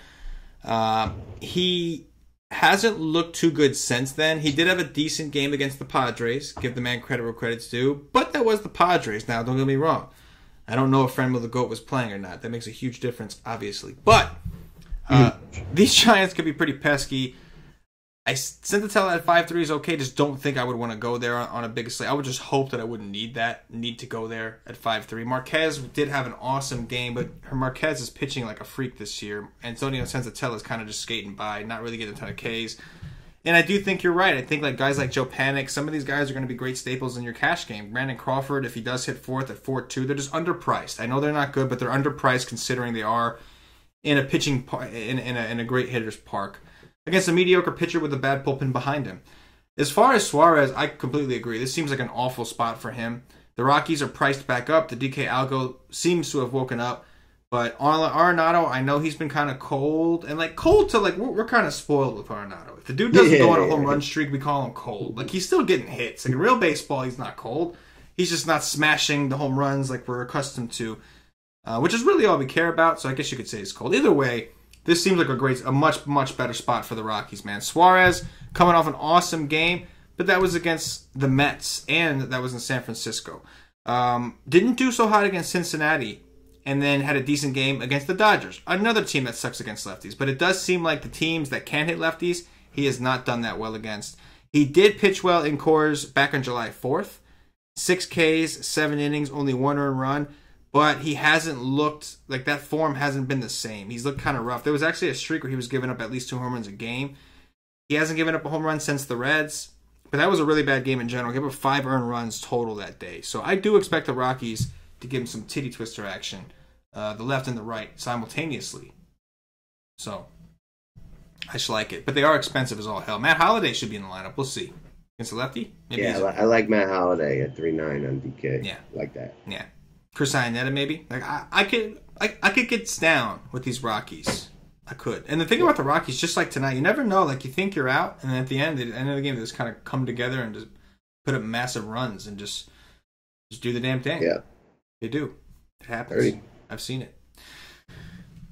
He hasn't looked too good since then. He did have a decent game against the Padres. Give the man credit where credit's due, but that was the Padres. Now, don't get me wrong. I don't know if Friend the Goat was playing or not. That makes a huge difference, obviously. But these Giants could be pretty pesky. I sent the tell at 5.3 is okay. Just don't think I would want to go there on a big slate. I would just hope that I wouldn't need to go there at 5.3. Marquez did have an awesome game, but Marquez is pitching like a freak this year. Antonio Senzatella is kind of just skating by, not really getting a ton of Ks. And I do think you're right. I think like guys like Joe Panic, some of these guys are going to be great staples in your cash game. Brandon Crawford, if he does hit 4th at 4.2, they're just underpriced. I know they're not good, but they're underpriced considering they are in a pitching in a great hitter's park against a mediocre pitcher with a bad bullpen behind him. As far as Suarez, I completely agree. This seems like an awful spot for him. The Rockies are priced back up. The DK algo seems to have woken up. But Arenado, I know he's been kind of cold. And like cold to like, we're kind of spoiled with Arenado. If the dude doesn't go on a home run streak, we call him cold. Like he's still getting hits. Like in real baseball, he's not cold. He's just not smashing the home runs like we're accustomed to. Which is really all we care about. So I guess you could say he's cold. Either way, this seems like a much, much better spot for the Rockies, man. Suarez coming off an awesome game, but that was against the Mets, and that was in San Francisco. Didn't do so hot against Cincinnati, and then had a decent game against the Dodgers, another team that sucks against lefties. But it does seem like the teams that can hit lefties, he has not done that well against. He did pitch well in Coors back on July 4th. 6 Ks, 7 innings, only 1 earned run. But he hasn't looked, like that form hasn't been the same. He's looked kind of rough. There was actually a streak where he was giving up at least 2 home runs a game. He hasn't given up a home run since the Reds. But that was a really bad game in general. He gave up 5 earned runs total that day. So I do expect the Rockies to give him some titty twister action. The left and the right simultaneously. So I should like it. But they are expensive as all hell. Matt Holliday should be in the lineup. We'll see. Against the lefty? Maybe I like Matt Holliday at 3.9 on DK. Yeah. Like that. Yeah. Chris Iannetta, maybe. Like I could get down with these Rockies. I could. And the thing about the Rockies, just like tonight, you never know. Like you think you're out, and then at the end of the game, they just kind of come together and just put up massive runs and just do the damn thing. Yeah, they do. It happens. I've seen it.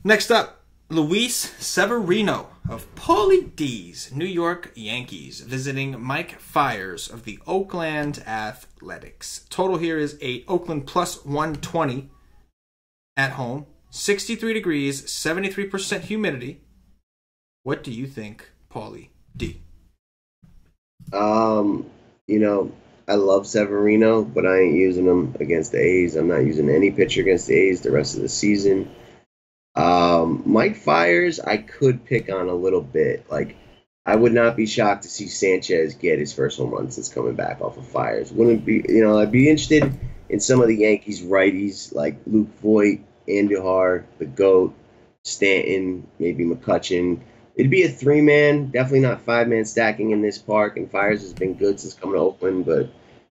Next up, Luis Severino of Paulie D's New York Yankees visiting Mike Fiers of the Oakland Athletics. Total here is 8. Oakland plus 120 at home. 63 degrees, 73% humidity. What do you think, Paulie D? I love Severino, but I ain't using him against the A's. I'm not using any pitcher against the A's the rest of the season. Mike Fiers, I could pick on a little bit. Like, I would not be shocked to see Sanchez get his first home run since coming back off of Fiers. Wouldn't be, I'd be interested in some of the Yankees righties like Luke Voigt, Andujar, the GOAT, Stanton, maybe McCutchen. It'd be a 3-man, definitely not 5-man stacking in this park. And Fiers has been good since coming to Oakland, but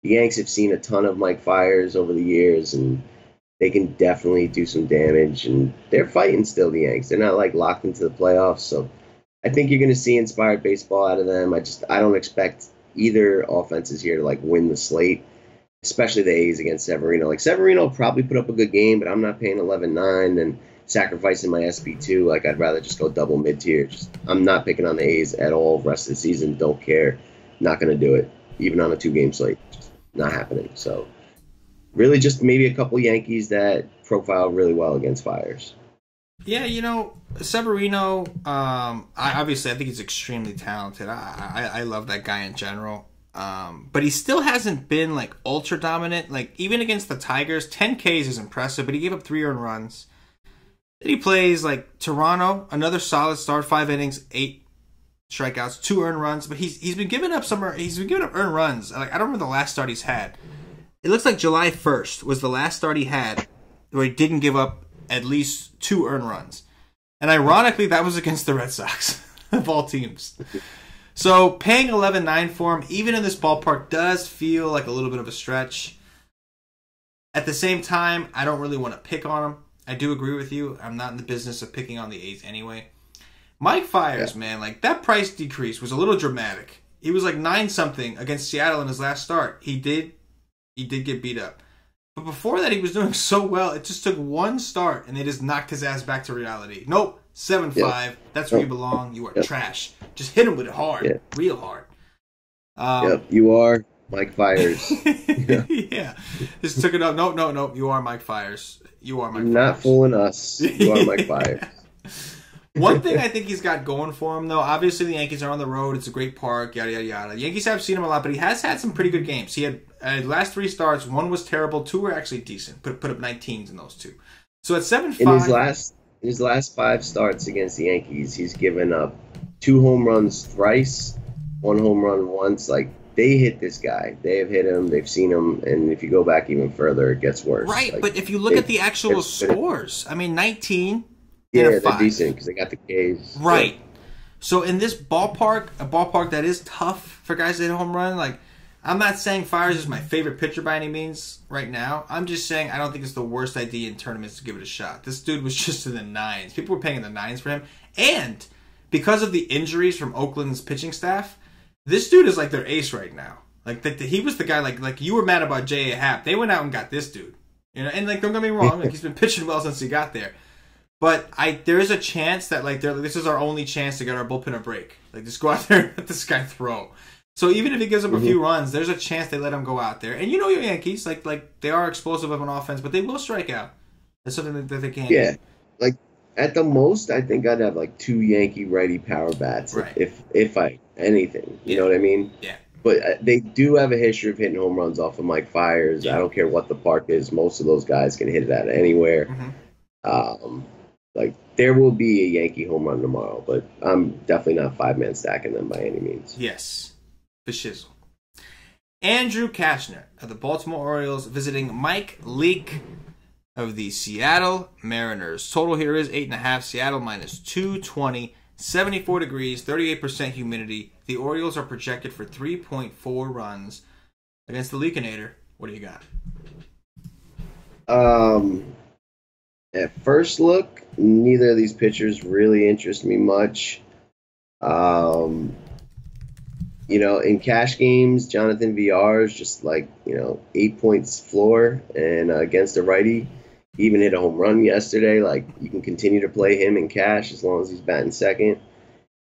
the Yanks have seen a ton of Mike Fiers over the years, and they can definitely do some damage. And they're fighting still, the Yanks. They're not like locked into the playoffs, so I think you're going to see inspired baseball out of them. I don't expect either offenses here to like win the slate, especially the A's against Severino. Like Severino will probably put up a good game, but I'm not paying 11.9 and sacrificing my SP2. Like I'd rather just go double mid tier. I'm not picking on the A's at all. Rest of the season, don't care. Not going to do it. even on a 2-game slate. Just not happening. So really just maybe a couple Yankees that profile really well against Fires. Yeah, Severino, I think he's extremely talented. I love that guy in general. But he still hasn't been like ultra dominant. Like even against the Tigers, 10 Ks is impressive, but he gave up 3 earned runs. Then he plays like Toronto, another solid start, 5 innings, 8 strikeouts, 2 earned runs. But he's been giving up earned runs. Like I don't remember the last start he's had. It looks like July 1st was the last start he had where he didn't give up at least 2 earned runs. And ironically, that was against the Red Sox, of all teams. So paying 11.9 for him, even in this ballpark, does feel like a little bit of a stretch. At the same time, I don't really want to pick on him. I do agree with you. I'm not in the business of picking on the A's anyway. Mike Fiers, man, like that price decrease was a little dramatic. He was like 9-something against Seattle in his last start. He did get beat up. But before that, he was doing so well. It just took one start, and they just knocked his ass back to reality. Nope, 7-5. Yeah. That's where you belong. You are trash. Just hit him with it hard, real hard. You are Mike Fiers. Yeah, just took it up. No. You are Mike Fiers. You are Mike Fiers. Not fooling us. You are Mike Fiers. One thing I think he's got going for him, though, obviously the Yankees are on the road. It's a great park, yada, yada, yada. The Yankees have seen him a lot, but he has had some pretty good games. He had last 3 starts, 1 was terrible, 2 were actually decent. Put up 19s in those 2. So at 7-5... In his last 5 starts against the Yankees, he's given up 2 home runs thrice, 1 home run once. Like, they hit this guy. They have hit him. They've seen him. And if you go back even further, it gets worse. Right, like, but if you look at the actual scores, I mean, 19... Yeah, they're decent because they got the Ks. Right. Yeah. So in this ballpark, a ballpark that is tough for guys to hit a home run, like, I'm not saying Fiers is my favorite pitcher by any means right now. I'm just saying I don't think it's the worst idea in tournaments to give it a shot. This dude was just in the 9s. People were paying in the 9s for him. And because of the injuries from Oakland's pitching staff, this dude is like their ace right now. Like, he was the guy, like you were mad about J.A. Happ. They went out and got this dude. And, like, don't get me wrong. Like, he's been pitching well since he got there. But there is a chance that like this is our only chance to get our bullpen a break. Like just go out there and let this guy throw. So even if he gives up a few runs, there's a chance they let him go out there. And your Yankees, like they are explosive of an offense, but they will strike out. That's something that they can. Yeah, like at the most, I think I'd have like 2 Yankee righty power bats, right, if I anything. You know what I mean? Yeah. But they do have a history of hitting home runs off of Mike Fiers. Yeah. I don't care what the park is. Most of those guys can hit it out of anywhere. Like, there will be a Yankee home run tomorrow, but I'm definitely not 5-man stacking them by any means. Yes. The shizzle. Andrew Kashner of the Baltimore Orioles visiting Mike Leake of the Seattle Mariners. Total here is 8.5. Seattle minus 220. 74 degrees, 38% humidity. The Orioles are projected for 3.4 runs against the Leakinator. What do you got? At first look, neither of these pitchers really interest me much. In cash games, Jonathan VR is just like, 8 points floor, and against a righty, he even hit a home run yesterday. Like, you can continue to play him in cash as long as he's batting second.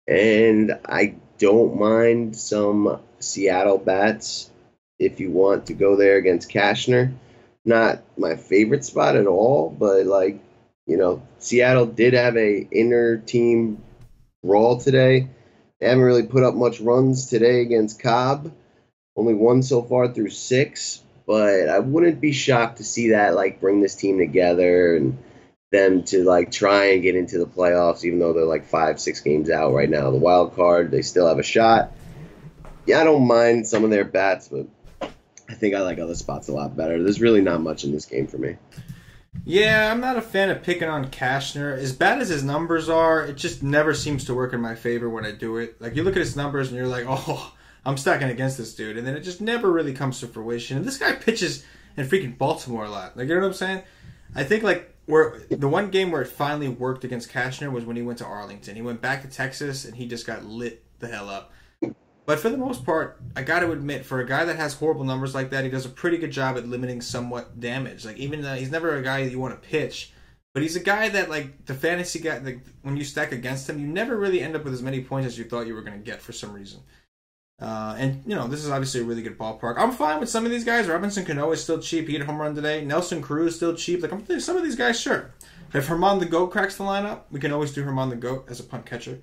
And I don't mind some Seattle bats if you want to go there against Kashner. Not my favorite spot at all, but Seattle did have a inner team brawl today. They haven't really put up much runs today against Cobb. Only 1 so far through 6, but I wouldn't be shocked to see that bring this team together and them to try and get into the playoffs, even though they're 5-6 games out right now. The wild card, they still have a shot. Yeah, I don't mind some of their bats, but I think I like other spots a lot better. There's really not much in this game for me. Yeah, I'm not a fan of picking on Kashner. As bad as his numbers are, it just never seems to work in my favor when I do it. Like, you look at his numbers and you're like, oh, I'm stacking against this dude. And then it just never really comes to fruition. And this guy pitches in freaking Baltimore a lot. Like, you know what I'm saying? I think, where the one game where it finally worked against Kashner was when he went to Arlington. He went back to Texas and he just got lit the hell up. But for the most part, I got to admit, for a guy that has horrible numbers like that, he does a pretty good job at limiting somewhat damage. Even though he's never a guy that you want to pitch, but he's a guy that, the fantasy guy, when you stack against him, you never really end up with as many points as you thought you were going to get for some reason. And, this is obviously a really good ballpark. I'm fine with some of these guys. Robinson Cano is still cheap. He hit a home run today. Nelson Cruz is still cheap. Some of these guys, sure. If Herman the Goat cracks the lineup, we can always do Herman the Goat as a punt catcher.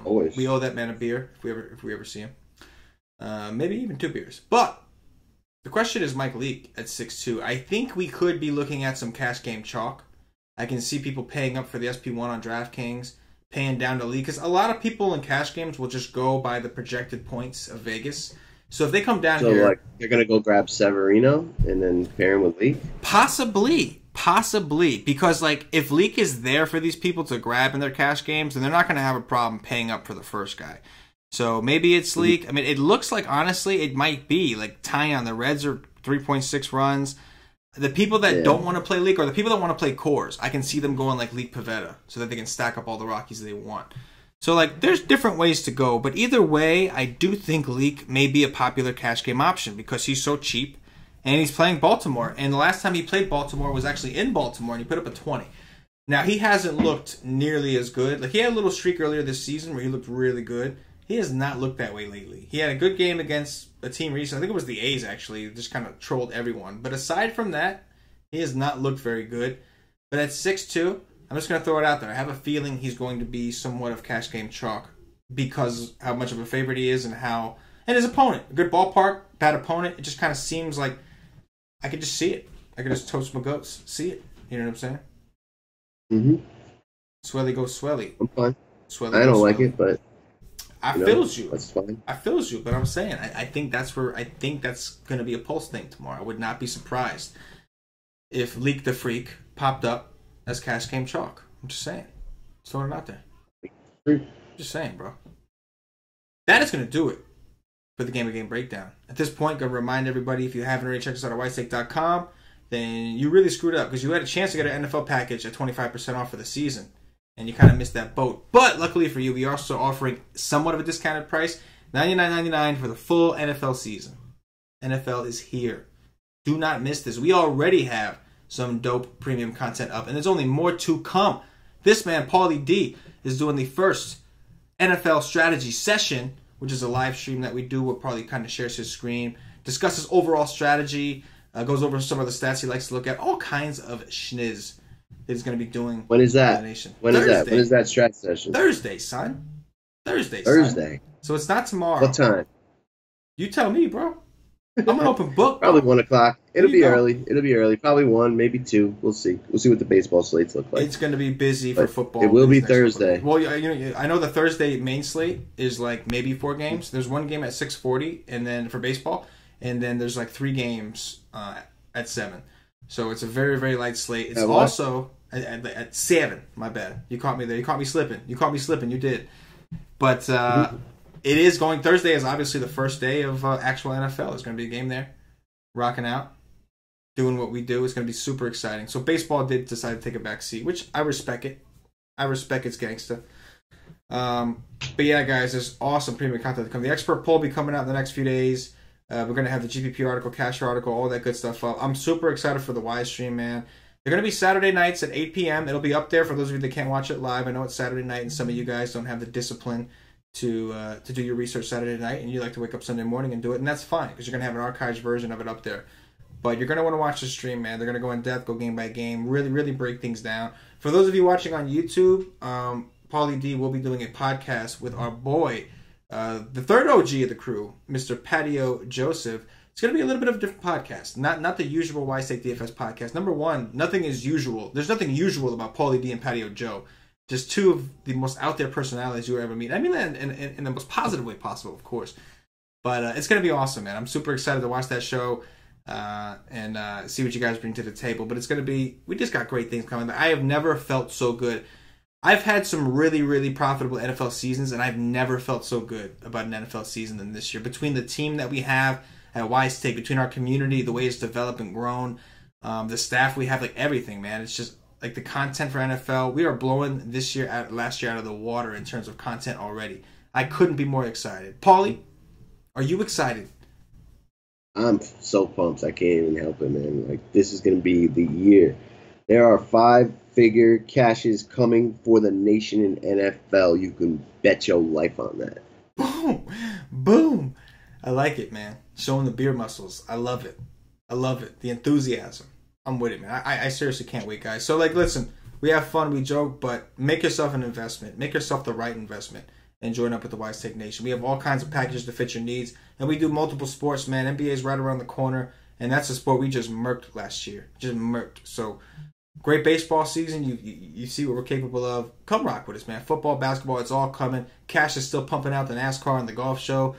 Always. We owe that man a beer if we ever see him. Maybe even 2 beers. But the question is Mike Leake at 6'2". I think we could be looking at some cash game chalk. I can see people paying up for the SP1 on DraftKings, paying down to Leake. Because a lot of people in cash games will just go by the projected points of Vegas. So if they come down here... So, they're going to go grab Severino and then pair him with Leake? Possibly. Because, if Leake is there for these people to grab in their cash games, then they're not going to have a problem paying up for the first guy. So maybe it's Leake. I mean, it looks like, honestly, it might be. Tyon, the Reds are 3.6 runs. The people that don't want to play Leake or the people that want to play cores, I can see them going Leake Pivetta so that they can stack up all the Rockies they want. So, there's different ways to go. But either way, I do think Leake may be a popular cash game option because he's so cheap and he's playing Baltimore. And the last time he played Baltimore was actually in Baltimore and he put up a 20. Now, he hasn't looked nearly as good. He had a little streak earlier this season where he looked really good. He has not looked that way lately. He had a good game against a team recently. I think it was the A's, actually. Just kind of trolled everyone. But aside from that, he has not looked very good. But at 6'2", I'm just going to throw it out there. I have a feeling he's going to be somewhat of cash game chalk because how much of a favorite he is and his opponent. A good ballpark, bad opponent. It just kind of seems like I could just see it. I could just toast my goats. See it. You know what I'm saying? Mm-hmm. Swelly goes Swelly. I'm fine. Swelly I don't like Swelly. it, but... I feels you. That's fine. I feels you, but I'm saying I think that's going to be a pulse thing tomorrow. I would not be surprised if Leak the Freak popped up as cash game chalk. I'm just saying. Just throwing it out there. Just saying, bro. That is going to do it for the Game of Game Breakdown. At this point, going to remind everybody, if you haven't already checked us out at whitestake.com, then you really screwed up because you had a chance to get an NFL package at 25% off for the season. And you kind of missed that boat. But luckily for you, we are also offering somewhat of a discounted price, $99.99 for the full NFL season. NFL is here. Do not miss this. We already have some dope premium content up, and there's only more to come. This man, Paulie D, is doing the first NFL strategy session, which is a live stream that we do where Paulie kind of shares his screen, discusses overall strategy, goes over some of the stats he likes to look at, all kinds of schniz. Is going to be doing. When is that? When is that strat session? Thursday, son. Thursday. So it's not tomorrow. What time? You tell me, bro. I'm an open book. Probably 1 o'clock. It'll be early. Probably 1, maybe 2. We'll see. We'll see what the baseball slates look like. It's going to be busy for football. It will be Thursday. Well, I know the Thursday main slate is maybe 4 games. There's 1 game at 6:40, and then for baseball, and then there's 3 games at 7. So it's a very, very light slate. It's also at 7. My bad. You caught me there. You caught me slipping. You did. But it is going. Thursday is obviously the first day of actual NFL. There's going to be a game there. Rocking out. Doing what we do. It's going to be super exciting. So baseball did decide to take a back seat, which I respect it. I respect its gangsta. But yeah, guys, there's awesome premium content to come. The expert poll will be coming out in the next few days. We're going to have the GPP article, cash article, all that good stuff up. I'm super excited for the Y stream, man. They're going to be Saturday nights at 8 p.m. It'll be up there for those of you that can't watch it live. I know it's Saturday night, and some of you guys don't have the discipline to do your research Saturday night, and you like to wake up Sunday morning and do it, and that's fine, because you're going to have an archived version of it up there. But you're going to want to watch the stream, man. They're going to go in depth, go game by game, really, really break things down. For those of you watching on YouTube, Paulie D will be doing a podcast with our boy, the third OG of the crew, Mr. Patio Joseph. It's going to be a little bit of a different podcast. Not the usual Stake DFS podcast. Number one, nothing is usual. There's nothing usual about Paulie D and Patio Joe. Just 2 of the most out there personalities you'll ever meet. I mean that in the most positive way possible, of course. But it's going to be awesome, man. I'm super excited to watch that show and see what you guys bring to the table. But it's going to be, we just got great things coming. I have never felt so good. I've had some really, really profitable NFL seasons, and I've never felt so good about an NFL season than this year. Between the team that we have at Stake, between our community, the way it's developed and grown, the staff we have, everything, man. It's just the content for NFL. We are blowing last year out of the water in terms of content already. I couldn't be more excited. Paulie, are you excited? I'm so pumped. I can't even help it, man. This is going to be the year. There are 5-figure cashes coming for the nation in NFL. You can bet your life on that. Boom. Boom. I like it, man. Showing the beer muscles. I love it. I love it. The enthusiasm. I'm with it, man. I seriously can't wait, guys. So, like, listen, we have fun, we joke, but make yourself an investment. Make yourself the right investment and join up with the Wise Take Nation. We have all kinds of packages to fit your needs, and we do multiple sports, man. NBA is right around the corner, and that's a sport we just murked last year. Just murked. So, great baseball season. You see what we're capable of. Come rock with us, man. Football, basketball, it's all coming. Cash is still pumping out the NASCAR and the golf show.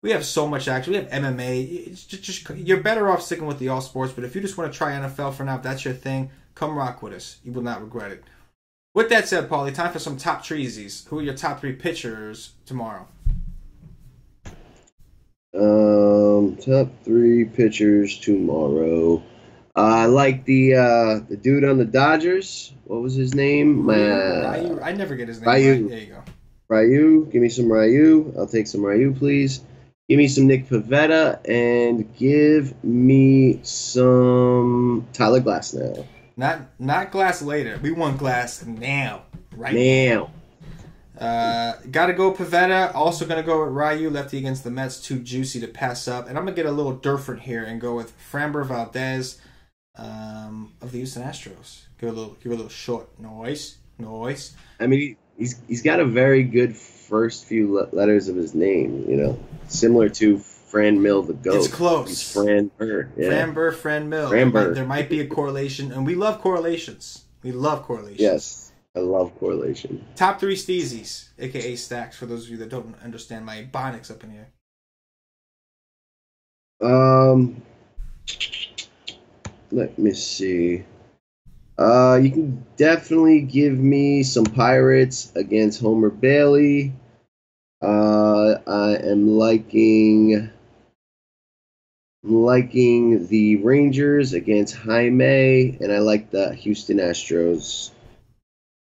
We have so much action. We have MMA. It's just you're better off sticking with the all sports. But if you just want to try NFL for now, if that's your thing, come rock with us. You will not regret it. With that said, Paulie, time for some top treesies. Who are your top 3 pitchers tomorrow? Top 3 pitchers tomorrow. I like the dude on the Dodgers. What was his name? Ryu. I never get his name. Ryu. Right. There you go. Ryu. Give me some Ryu. I'll take some Ryu, please. Give me some Nick Pivetta and give me some Tyler Glasnow. Not Glass later. We want Glass now. Right now. Gotta go Pivetta. Also gonna go with Ryu, lefty against the Mets. Too juicy to pass up. And I'm gonna get a little different here and go with Framber Valdez of the Houston Astros. Give a little short noise. I mean, he's got a very good first few letters of his name. You know, similar to Fran Mill, the GOAT. It's close. He's Fran Burr. Yeah. Fran Mill. There might be a correlation, and we love correlations. Yes, I love correlation. Top 3 Steezies, a.k.a. stacks, for those of you that don't understand my ebonics up in here. Let me see. You can definitely give me some Pirates against Homer Bailey. I am liking the Rangers against Jaime, and I like the Houston Astros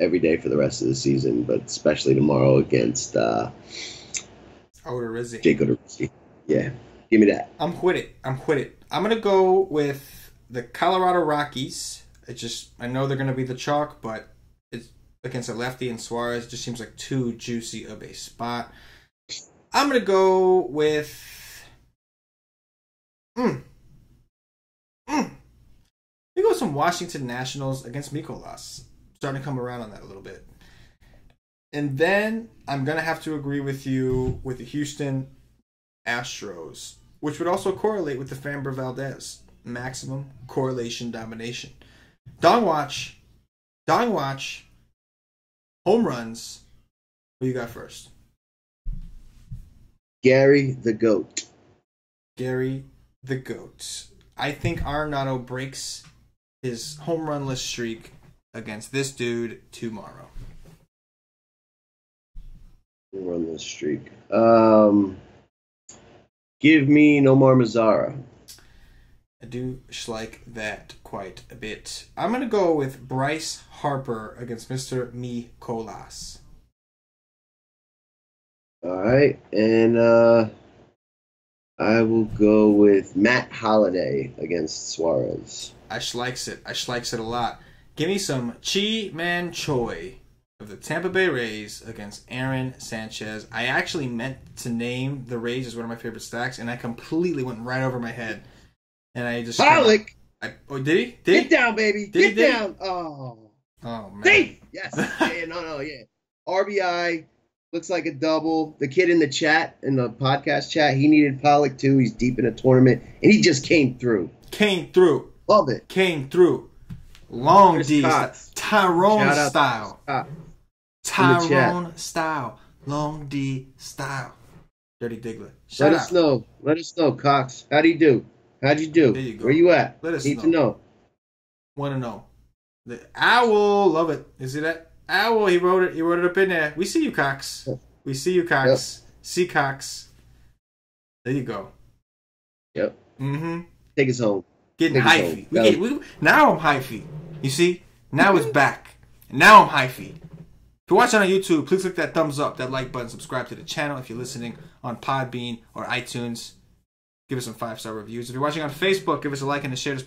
every day for the rest of the season, but especially tomorrow against Odorizzi. Jake Odorizzi. Yeah, give me that. I'm with it. I'm going to go with the Colorado Rockies. I know they're going to be the chalk, but it's against a lefty and Suarez. It just seems like too juicy of a spot. I'm going to go with... We go some Washington Nationals against Mikolas. Starting to come around on that a little bit. And then I'm going to have to agree with you with the Houston Astros, which would also correlate with the Framber Valdez. Maximum correlation domination. Dong watch, home runs. Who you got first? Gary the GOAT. Gary the GOAT. I think Arenado breaks his home runless streak against this dude tomorrow. Runless streak. Give me Nomar Mazara. I do like that quite a bit. I'm going to go with Bryce Harper against Mr. Mikolas. All right, and I will go with Matt Holliday against Suarez. I schlikes it a lot. Give me some Chi Man Choi of the Tampa Bay Rays against Aaron Sanchez. I actually meant to name the Rays as one of my favorite stacks, and I completely went right over my head. And I just... Pollock! Oh, did he? Get down, baby! Get down! Oh, man. Safe! Yes! Yeah. RBI... Looks like a double. The kid in the chat, in the podcast chat, he needed Pollock too. He's deep in a tournament, and he just came through. Love it. Came through. Long D. Tyrone style. Tyrone style. Long D style. Dirty Diggler. Let us know. Cox. How'd he do? How'd you do? There you go. Where you at? Let us Need to know. Want to know. The Owl. Love it. You see that? Owl, he wrote it up in there. We see you, Cox. We see you, Cox. Yep. See Cox. There you go. Yep. Mm-hmm. Take us home. Getting hyphy. Now I'm hyphy. You see? Now it's back. Now I'm hyphy. If you're watching on YouTube, please click that thumbs up, that like button, subscribe to the channel. If you're listening on Podbean or iTunes, give us some 5-star reviews. If you're watching on Facebook, give us a like and a share to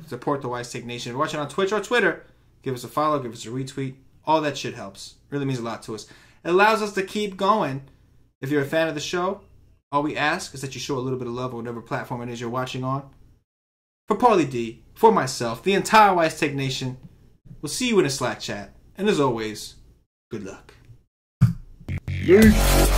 support the Wise Take Nation. If you're watching on Twitch or Twitter, give us a follow, give us a retweet. All that shit helps. Really means a lot to us. It allows us to keep going If you're a fan of the show, all we ask is that you show a little bit of love on whatever platform it is you're watching on. For Paulie D, for myself, the entire Wise Take Nation, we'll see you in a Slack chat. And as always, good luck. Peace.